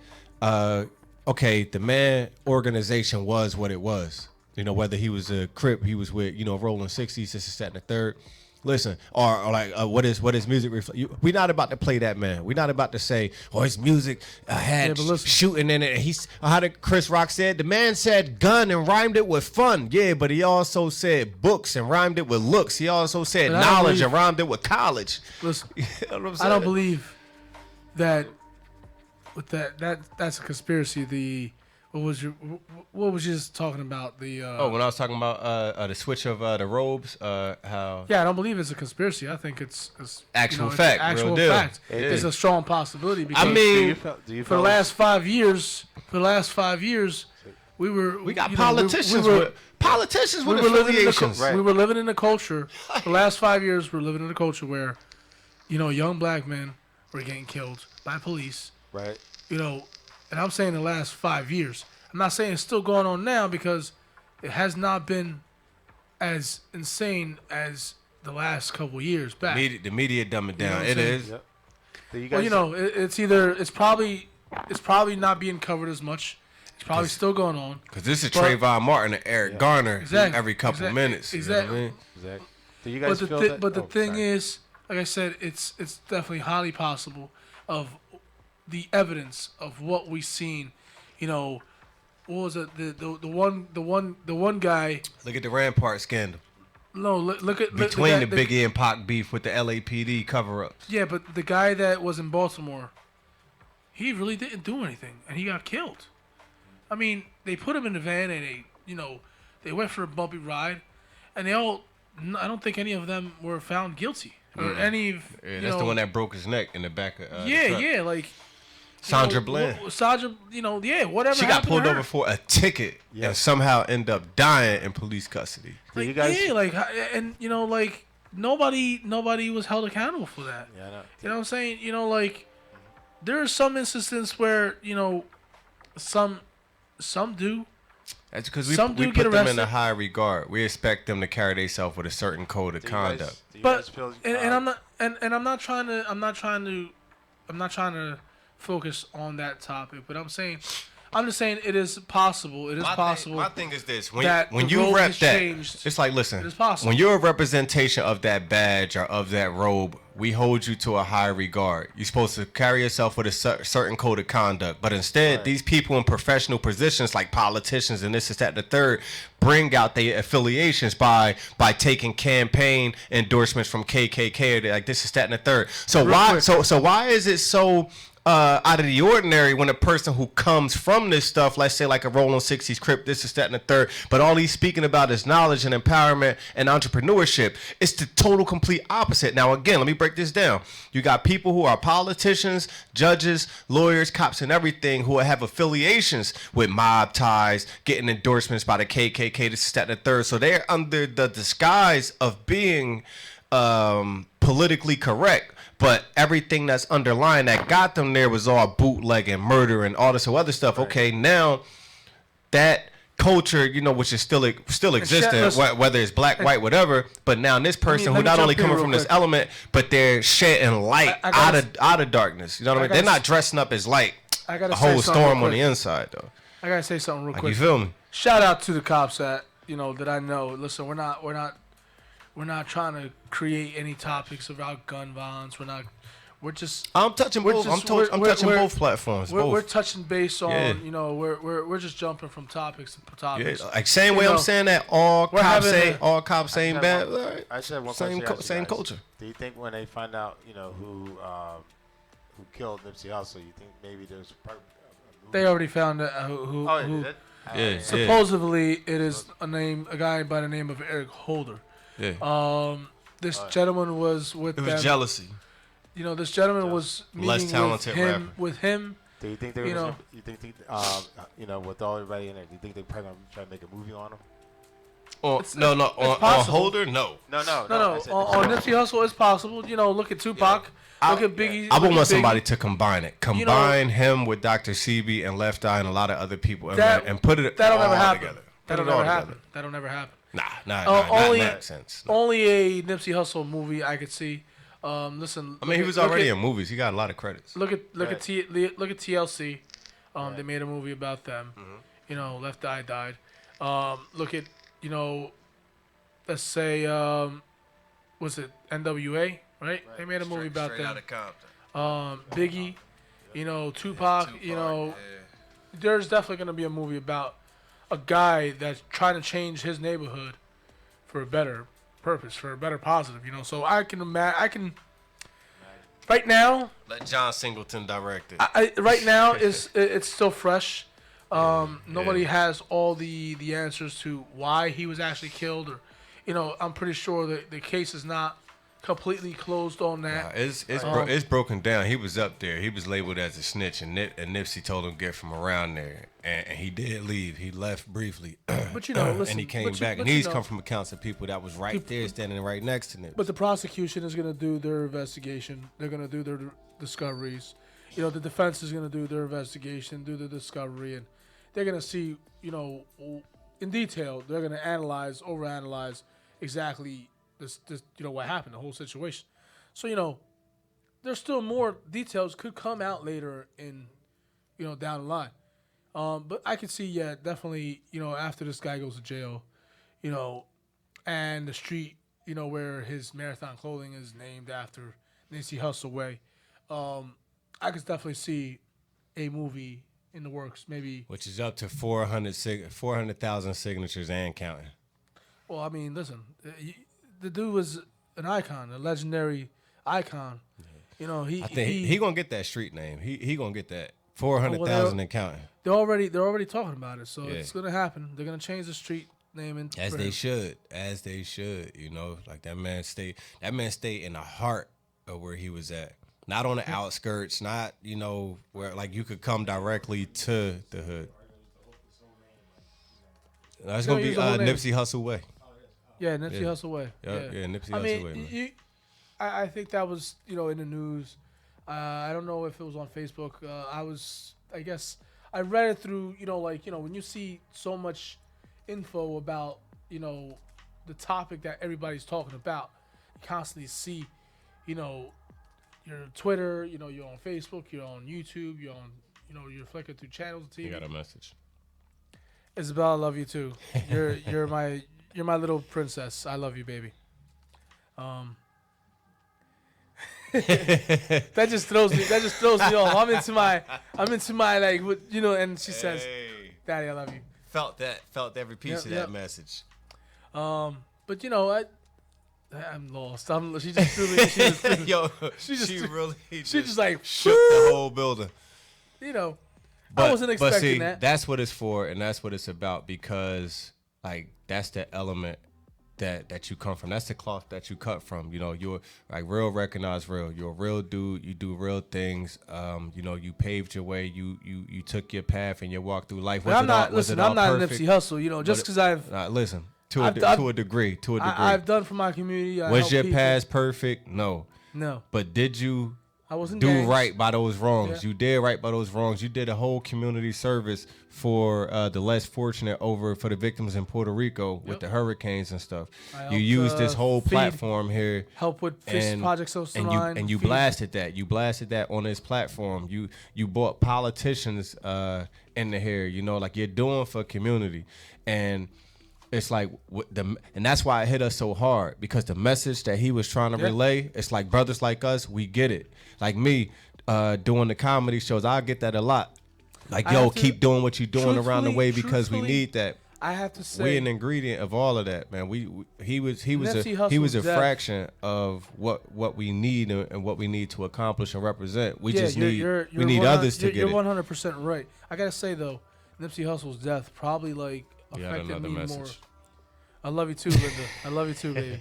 okay, the man organization was what it was. You know, whether he was a Crip, he was with, Rolling 60s, this is that and the third. Listen, or like, what is music reflect? We're not about to play that, man. We're not about to say, his music had shooting in it. How did Chris Rock said? The man said gun and rhymed it with fun. Yeah, but he also said books and rhymed it with looks. He also said knowledge and rhymed it with college. Listen, I don't believe that with that's a conspiracy. What was you just talking about? When I was talking about the switch of the robes, how? Yeah, I don't believe it's a conspiracy. I think it's actual fact. Actual real fact. Deal. It's a strong possibility. Because I mean, for the last 5 years, we got politicians with affiliations. We were living in a culture. The last 5 years, we're living in a culture where, young black men were getting killed by police. Right. And I'm saying the last 5 years. I'm not saying it's still going on now because it has not been as insane as the last couple years back. The media dumb it down. It is. Yep. It's probably not being covered as much. It's probably still going on. Because this is Trayvon Martin and Eric Garner every couple minutes. Exactly. You know what I mean? Exactly. Do you guys feel that? But the thing is, like I said, it's definitely highly possible of the evidence of what we've seen. What was it? The one guy. Look at the Rampart scandal. No, look at between the Biggie and Pac beef with the LAPD cover-ups. Yeah, but the guy that was in Baltimore, he really didn't do anything, and he got killed. I mean, they put him in the van, and they went for a bumpy ride, and I don't think any of them were found guilty or any. That's the one that broke his neck in the back of. Like. Sandra Bland. Whatever. She got pulled over for a ticket and somehow ended up dying in police custody. Nobody was held accountable for that. Yeah, I know. You know what I'm saying? There are some instances where some do. That's because we put them in a high regard. We expect them to carry themselves with a certain code of conduct. I'm not trying to focus on that topic, but I'm just saying it is possible. It is possible. My thing is this: when you rep that, it's like, listen, it is possible. When you're a representation of that badge or of that robe, we hold you to a high regard. You're supposed to carry yourself with a certain code of conduct, but instead, these people in professional positions, like politicians and this, that, and the third, bring out their affiliations by taking campaign endorsements from KKK or like this, that, and the third. So why is it so out of the ordinary when a person who comes from this stuff, let's say like a Rolling 60s Crip, this is that and the third, but all he's speaking about is knowledge and empowerment and entrepreneurship. It's the total complete opposite. Now again, let me break this down. You got people who are politicians, judges, lawyers, cops, and everything who have affiliations with mob ties, getting endorsements by the KKK, this is that and the third. So they're under the disguise of being politically correct. But everything that's underlying that got them there was all bootleg and murder and all this other stuff. Right. Okay, now that culture, which is still existing, whether it's black, white, whatever. But now this person who not only coming from this element, but they're shedding light out of darkness. You know what I mean? They're not dressing up as light. A whole storm on the inside, though. I gotta say something real quick. You feel me? Shout out to the cops that I know. Listen, we're not trying to create any topics about gun violence. we're just I'm touching we're both. just- I'm we're- touching we're- both platforms. we're Both. touching base on Yeah. we're just jumping from topics to Yeah, topics. like same way You I'm know, saying that all we're cops having say a- all cops ain't bad. one- All right. I just have one Same question to ask you same guys. culture. Do you think when they find out, who killed Nipsey Hussle, you think maybe there's a movie? They already found who Oh, who did it? Yeah. supposedly it is a guy by the name of Eric Holder. Yeah. This gentleman was with It them. was jealousy. This gentleman was Less meeting talented with him. rapper. With him, Do you think they're gonna? You think with all everybody in there, do you think they're probably gonna try to make a movie on him? On possible. Holder, no. No. no. I said On Nipsey Hussle, it's possible. Look at Tupac. Look at Biggie. I look would at want Biggie. somebody to combine it. Combine him with Dr. CB and Left Eye and a lot of other people and put it That'll all never happen. together. That'll Put it all never happen. together. That'll never happen. Nah, only- not in that sense. No. Only a Nipsey Hussle movie I could see. Listen. I mean, he was already in movies. He got a lot of credits. Look at Right. TLC. They made a movie about them. Left Eye died. Look at let's say was it NWA? Right? They made a movie about them. Biggie. Tupac. There's definitely gonna be a movie about a guy that's trying to change his neighborhood for a better purpose, for a better positive. So I can imagine. Right now, Let John Singleton direct it. right now it's still fresh. Nobody has all the answers to why he was actually killed, or I'm pretty sure that the case is not completely closed on that. It's broken down. He was up there. He was labeled as a snitch, and Nipsey told him to get from around there, and he did leave. He left briefly, But listen, and he came back. And he's come from accounts of people that was right there, standing right next to Nipsey. But the prosecution is going to do their investigation. They're going to do their discoveries. The defense is going to do their investigation, do the discovery, and they're going to see, in detail. They're going to overanalyze exactly this, what happened, the whole situation. So, there's still more details could come out later in, down the line. But I could see, definitely, after this guy goes to jail, and the street, where his Marathon clothing is named after Nipsey Hussle way, I could definitely see a movie in the works, maybe. Which is up to 400,000 signatures and counting. Well, I mean, listen, the dude was an icon, a legendary icon. I think he gonna get that street name. He gonna get that 400,000 and counting. They're already talking about it, so it's gonna happen. They're gonna change the street name As they should. Like that man stayed in the heart of where he was at. Not on the outskirts, not, where like you could come directly to the hood. That's gonna be Nipsey Hussle way. Yeah, Nipsey Hussle way. Yeah, Nipsey Hussle way, man. I think that was in the news. I don't know if it was on Facebook. I guess I read it through. When you see so much info about the topic that everybody's talking about, you constantly see your Twitter. You're on Facebook. You're on YouTube. You're on you're flicking through channels of TV. You got a message. Isabel, I love you too. You're my little princess. I love you, baby. That just throws me off. I'm into my like and she says, "Daddy, I love you." Felt every piece of that message. But I'm lost. She just threw me. She just like shook the whole building. I wasn't expecting but see, that. That's what it's for, and that's what it's about, because like that's the element that you come from. That's the cloth that you cut from. You're like real, recognized real. You're a real dude. You do real things. You paved your way. You took your path and you walked through life. I'm not a Nipsey Hussle. Just because I've listen to a degree. I've done for my community. Was your past perfect? No. But did you? I wasn't do gangs. right by those wrongs. Yeah. You did right by those wrongs. You did a whole community service for the less fortunate for the victims in Puerto Rico with the hurricanes and stuff. You used this whole platform here. Help with fish projects and you blasted that. You blasted that on this platform. You brought politicians in the hair. Like you're doing for community. And it's like and that's why it hit us so hard, because the message that he was trying to relay, it's like brothers like us, we get it. Like me, doing the comedy shows, I get that a lot. Like, yo, keep doing what you're doing around the way, because we need that. I have to say, we an ingredient of all of that, man. He was a fraction of what we need and what we need to accomplish and represent. We just need others to get it. You're 100% right. I gotta say though, Nipsey Hussle's death probably like affected me more. I love you too, Linda. I love you too, baby.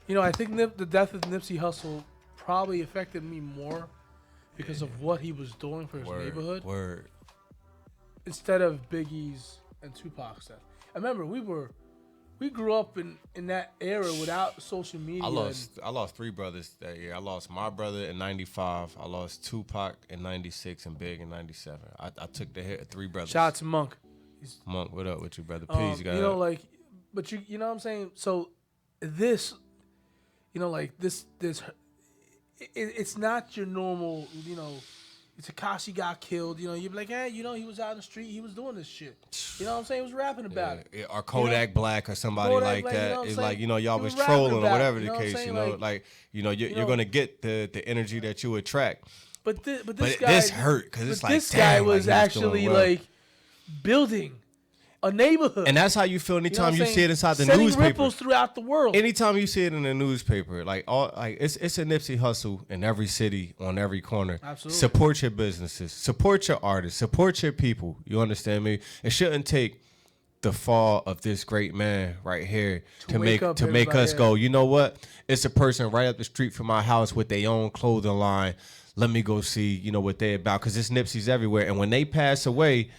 You know, I think the death of Nipsey Hussle probably affected me more because of what he was doing for his neighborhood. Instead of Biggie's and Tupac's death. I remember we grew up in that era without social media. I lost 3 brothers that year. I lost my brother in '95. I lost Tupac in '96 and Big in '97. I took the hit of 3 brothers. Shout out to Monk. Monk, what up with you, brother? Peace, you know, like, but you know what I'm saying? So this, you know, like this it's not your normal, you know, Tekashi got killed, you know, you'd be like, hey, you know, he was out in the street, he was doing this shit. You know what I'm saying? He was rapping about it. Or Kodak Black or somebody like that. You know it's like, you know, y'all was trolling or whatever the case, you know, like, you know, you're going to get the energy that you attract. But this guy, this hurt, because it's like, this guy was actually like building a neighborhood. And that's how you feel anytime you see it inside the Setting newspaper. ripples throughout the world. Anytime you see it in the newspaper, like it's a Nipsey Hussle in every city, on every corner. Absolutely. Support your businesses, support your artists, support your people. You understand me? It shouldn't take the fall of this great man right here to make us go, you know what? It's a person right up the street from my house with their own clothing line. Let me go see, you know, what they about, because it's Nipsey's everywhere. And when they pass away,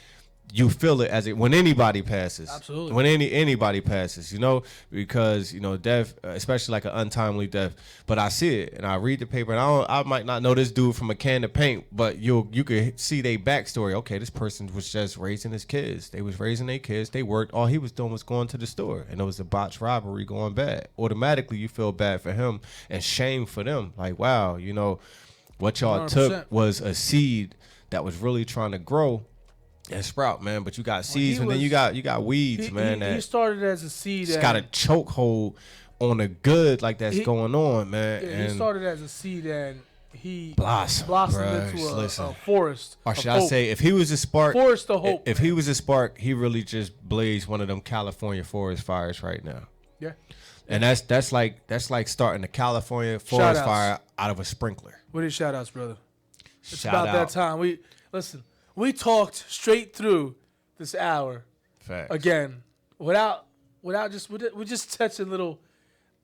you feel it when anybody passes. Absolutely. When anybody passes, you know, because, you know, death, especially like an untimely death. But I see it and I read the paper, and I might not know this dude from a can of paint, but you could see their backstory. Okay, this person was just raising his kids. They was raising their kids. They worked. All he was doing was going to the store, and it was a botched robbery going bad. Automatically, you feel bad for him and shame for them. Like, wow, you know, what y'all 100%. took was a seed that was really trying to grow and sprout, man. But you got seeds, and then you got weeds, man. He started as a seed. It's got a chokehold on the good, like that's going on, man. Yeah, and he started as a seed, and he blossomed into a forest. Or should I say, if he was a spark, forest of hope. If he was a spark, he really just blazed one of them California forest fires right now. Yeah. And that's like starting a California forest fire out of a sprinkler. What are your shout outs, brother? It's Shout about out. that time. We talked straight through this hour. Facts. Again, without just we just touching little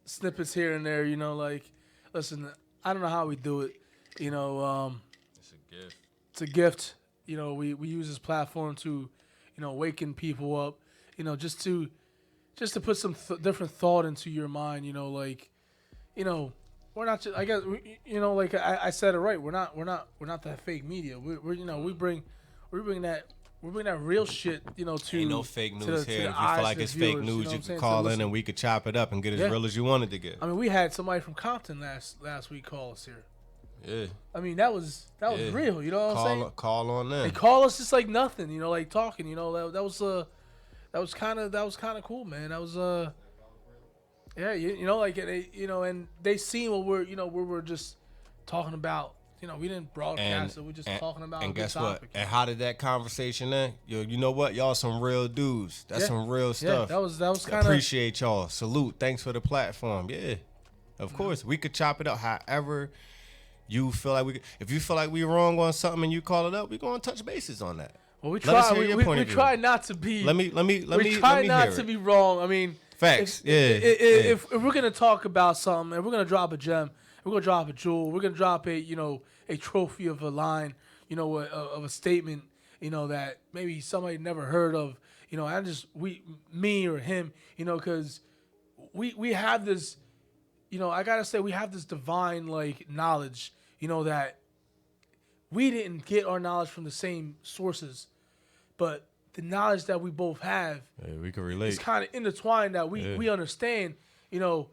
snippets here and there, you know, like, listen, I don't know how we do it, you know, It's a gift. It's a gift. You know, we use this platform to, you know, waken people up, you know, just to put some different thought into your mind, you know, like, you know, we're not just, I guess, you know, like I said it right. We're not that fake media. We're you know, we bring that real shit, you know, to. Ain't no fake news here. If you eyes feel like of it's viewers, fake news, know you what can I'm call saying? in and we could chop it up and get as real as you wanted to get. I mean, we had somebody from Compton last week call us here. Yeah. I mean, that was real. You know what I'm saying? Call on them. They call us just like nothing. You know, like talking. You know, that was kind of cool, man. That was yeah, you know, like you know, and they seen what we're just talking about. You know, we didn't broadcast it. We're just talking about. And a good guess topic. what? And how did that conversation end? You know what? Y'all some real dudes. That's some real stuff. Yeah, that was kind of. Appreciate y'all. Salute. Thanks for the platform. Yeah, of course we could chop it up however you feel like we. If you feel like we wrong on something and you call it up, we gonna touch bases on that. Well, we try not to be. Let me try not hear to it. be wrong. I mean, Facts. If we're gonna talk about something, and we're gonna drop a gem, we're gonna drop a jewel, we're gonna drop a trophy of a line, you know, of a statement, you know, that maybe somebody never heard of, you know, me or him, you know, because we have this, you know, I gotta say we have this divine like knowledge, you know, that we didn't get our knowledge from the same sources, but the knowledge that we both have, we can relate. it's kind of intertwined that we understand, you know,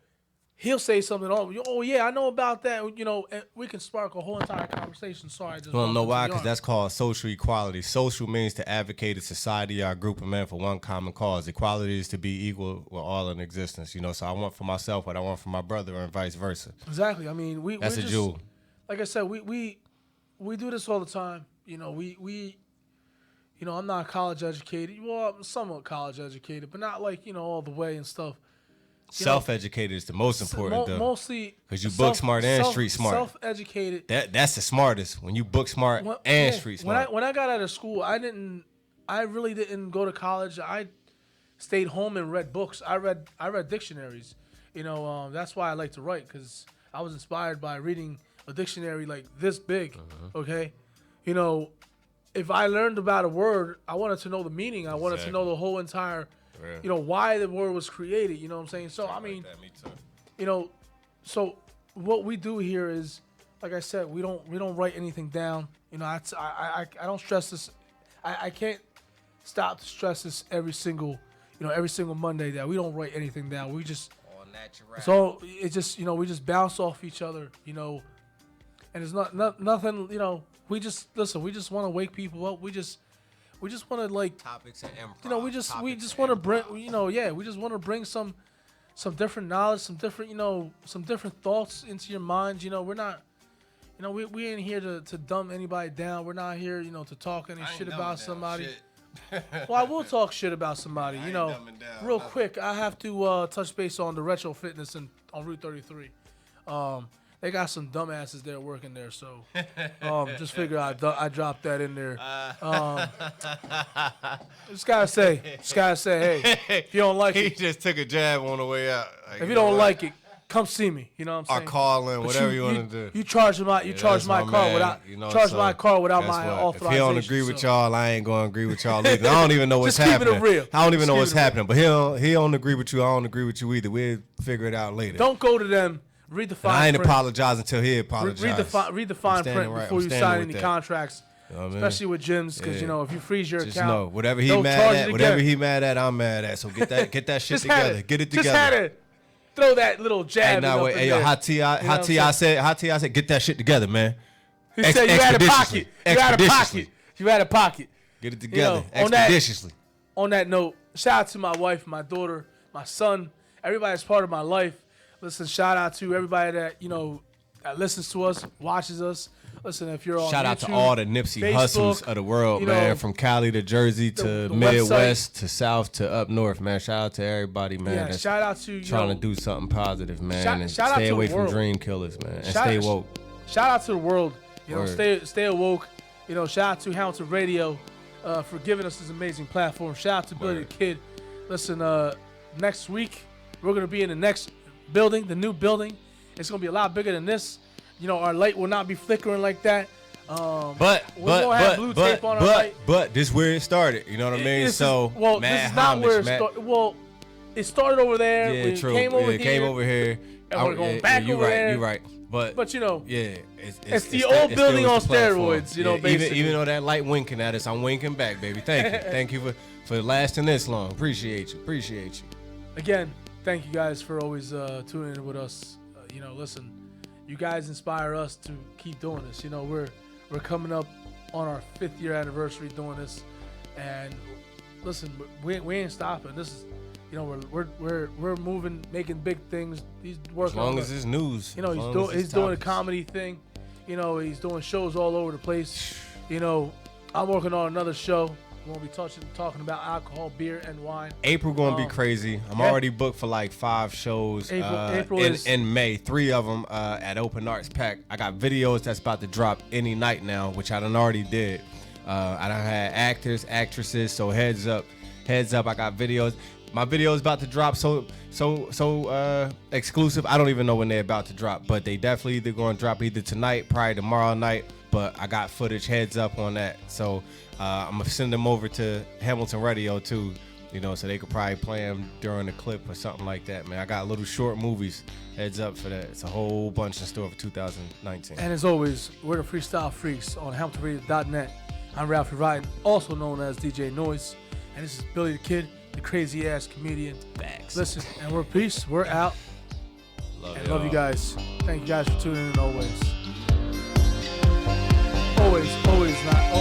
he'll say something. Oh yeah, I know about that. You know, and we can spark a whole entire conversation. Sorry, I just You want to know bumped why? into Because the that's called social equality. Social means to advocate a society or a group of men for one common cause. Equality is to be equal with all in existence. You know, so I want for myself what I want for my brother, and vice versa. Exactly. I mean, That's we're a just, jewel. like I said, we do this all the time. You know, you know, I'm not college educated. Well, I'm somewhat college educated, but not like, you know, all the way and stuff. Self-educated is the most important, though. Mostly because you book smart and street smart. Self-educated. That's the smartest when you book smart and street smart. When I got out of school, I really didn't go to college. I stayed home and read books. I read dictionaries. You know, that's why I like to write, because I was inspired by reading a dictionary like this big. Okay, you know, if I learned about a word, I wanted to know the meaning. I wanted to know the whole entire. You know, why the word was created, you know what I'm saying? So, I mean, me too. you know, so what we do here is, like I said, we don't write anything down. You know, I don't stress this. I can't stop to stress this every single Monday that we don't write anything down. We just, so it's just, you know, we just bounce off each other, you know, and it's not nothing, you know, we just want to wake people up. We just want to, like, Topics and improv. you know, we just want to bring, you know, we just want to bring some different knowledge, some different thoughts into your mind. You know, we're not, you know, we ain't here to dumb anybody down. We're not here, you know, to talk any shit about somebody. Well, I will talk shit about somebody, you know. Real quick, I have to touch base on the Retro Fitness on Route 33. They got some dumbasses there working there, so just figure I dropped that in there. Just gotta say, hey, if you don't like He it, just took a jab on the way out. Like, if you don't like it, come see me. You know what I'm or saying? call in, But whatever you want to do. You charge my That's car man. without You know, my car without guess my what? authorization. If he don't agree with so. y'all, I ain't gonna agree with y'all either. I don't even know what's Just keeping it happening. real. I don't even Just know keeping what's it real. happening. But he don't agree with you. I don't agree with you either. We'll figure it out later. Don't go to them. Read the fine And I ain't print. apologizing until he apologizes. Read the fine standing print right- before I'm you standing sign with any that. contracts, You know what I mean? especially with gyms, because Yeah. you know, if you freeze your Just account, know whatever he they'll mad charge at, it whatever again. he mad at, I'm mad at. So get that shit Just had together. Get it Just together. had to throw that little jab. Hey, in now up wait, in hey yo, there. how Ti You know what I'm said, get that shit together, man. He said you had a pocket. You had a Expeditiously. pocket. You had a pocket. Get it together, know, on that- expeditiously. On that note, shout out to my wife, my daughter, my son, everybody that's part of my life. Listen, shout out to everybody that, you know, that listens to us, watches us. Listen, if you're on Shout out to YouTube, all the Nipsey Facebook, hustles of the world, you man. know, From Cali to Jersey to the Midwest to South to up north, man. Shout out to everybody, man. Yeah, that's shout out to, you trying know, to do something positive, man. and shout out stay to away the from world. dream killers, man. And Shout- stay woke. Shout out to the world. You know, Word. stay awoke. You know, shout out to Hamilton Radio for giving us this amazing platform. Shout out to Billy the Word. Kid. Listen, next week we're gonna be in the next building, the new building. It's gonna be a lot bigger than this. You know, our light will not be flickering like that. But gonna have blue tape on our light. this where it started. You know what I mean? This So is, this is not where it started. Well, it started over there. Yeah, we true. Came over it here. came over here. And we're going back you over right, there. You right. But you know, yeah, it's the old building on steroids. You know, even basically. though that light winking at us, I'm winking back, baby. Thank you, thank you for lasting this long. Appreciate you. Again, thank you guys for always tuning in with us. You know, listen, you guys inspire us to keep doing this. You know, we're coming up on our 5th year anniversary doing this, and listen, we ain't stopping. This is, you know, we're moving, making big things. He's working As long on as it's news. you know, he's doing a comedy thing. You know, he's doing shows all over the place. You know, I'm working on another show. We're gonna be talking about alcohol, beer, and wine. April gonna be crazy. I'm already booked for like 5 shows April in May. 3 of them at Open Arts Pack. I got videos that's about to drop any night now, which I done already did. I done had actors, actresses, so heads up. I got videos. My video is about to drop so exclusive. I don't even know when they're about to drop, but they definitely either going to drop either tonight, probably tomorrow night. But I got footage, heads up on that. So I'm gonna send them over to Hamilton Radio too, you know, so they could probably play them during the clip or something like that, man. I got little short movies, heads up for that. It's a whole bunch in store for 2019. And as always, we're the Freestyle Freaks on HamiltonRadio.net. I'm Ralphie Ryan, also known as DJ Noise, and this is Billy the Kid, the crazy ass comedian. Facts. Listen, and we're peace. We're out. And love you guys. Thank you guys for tuning in always. Always, always, not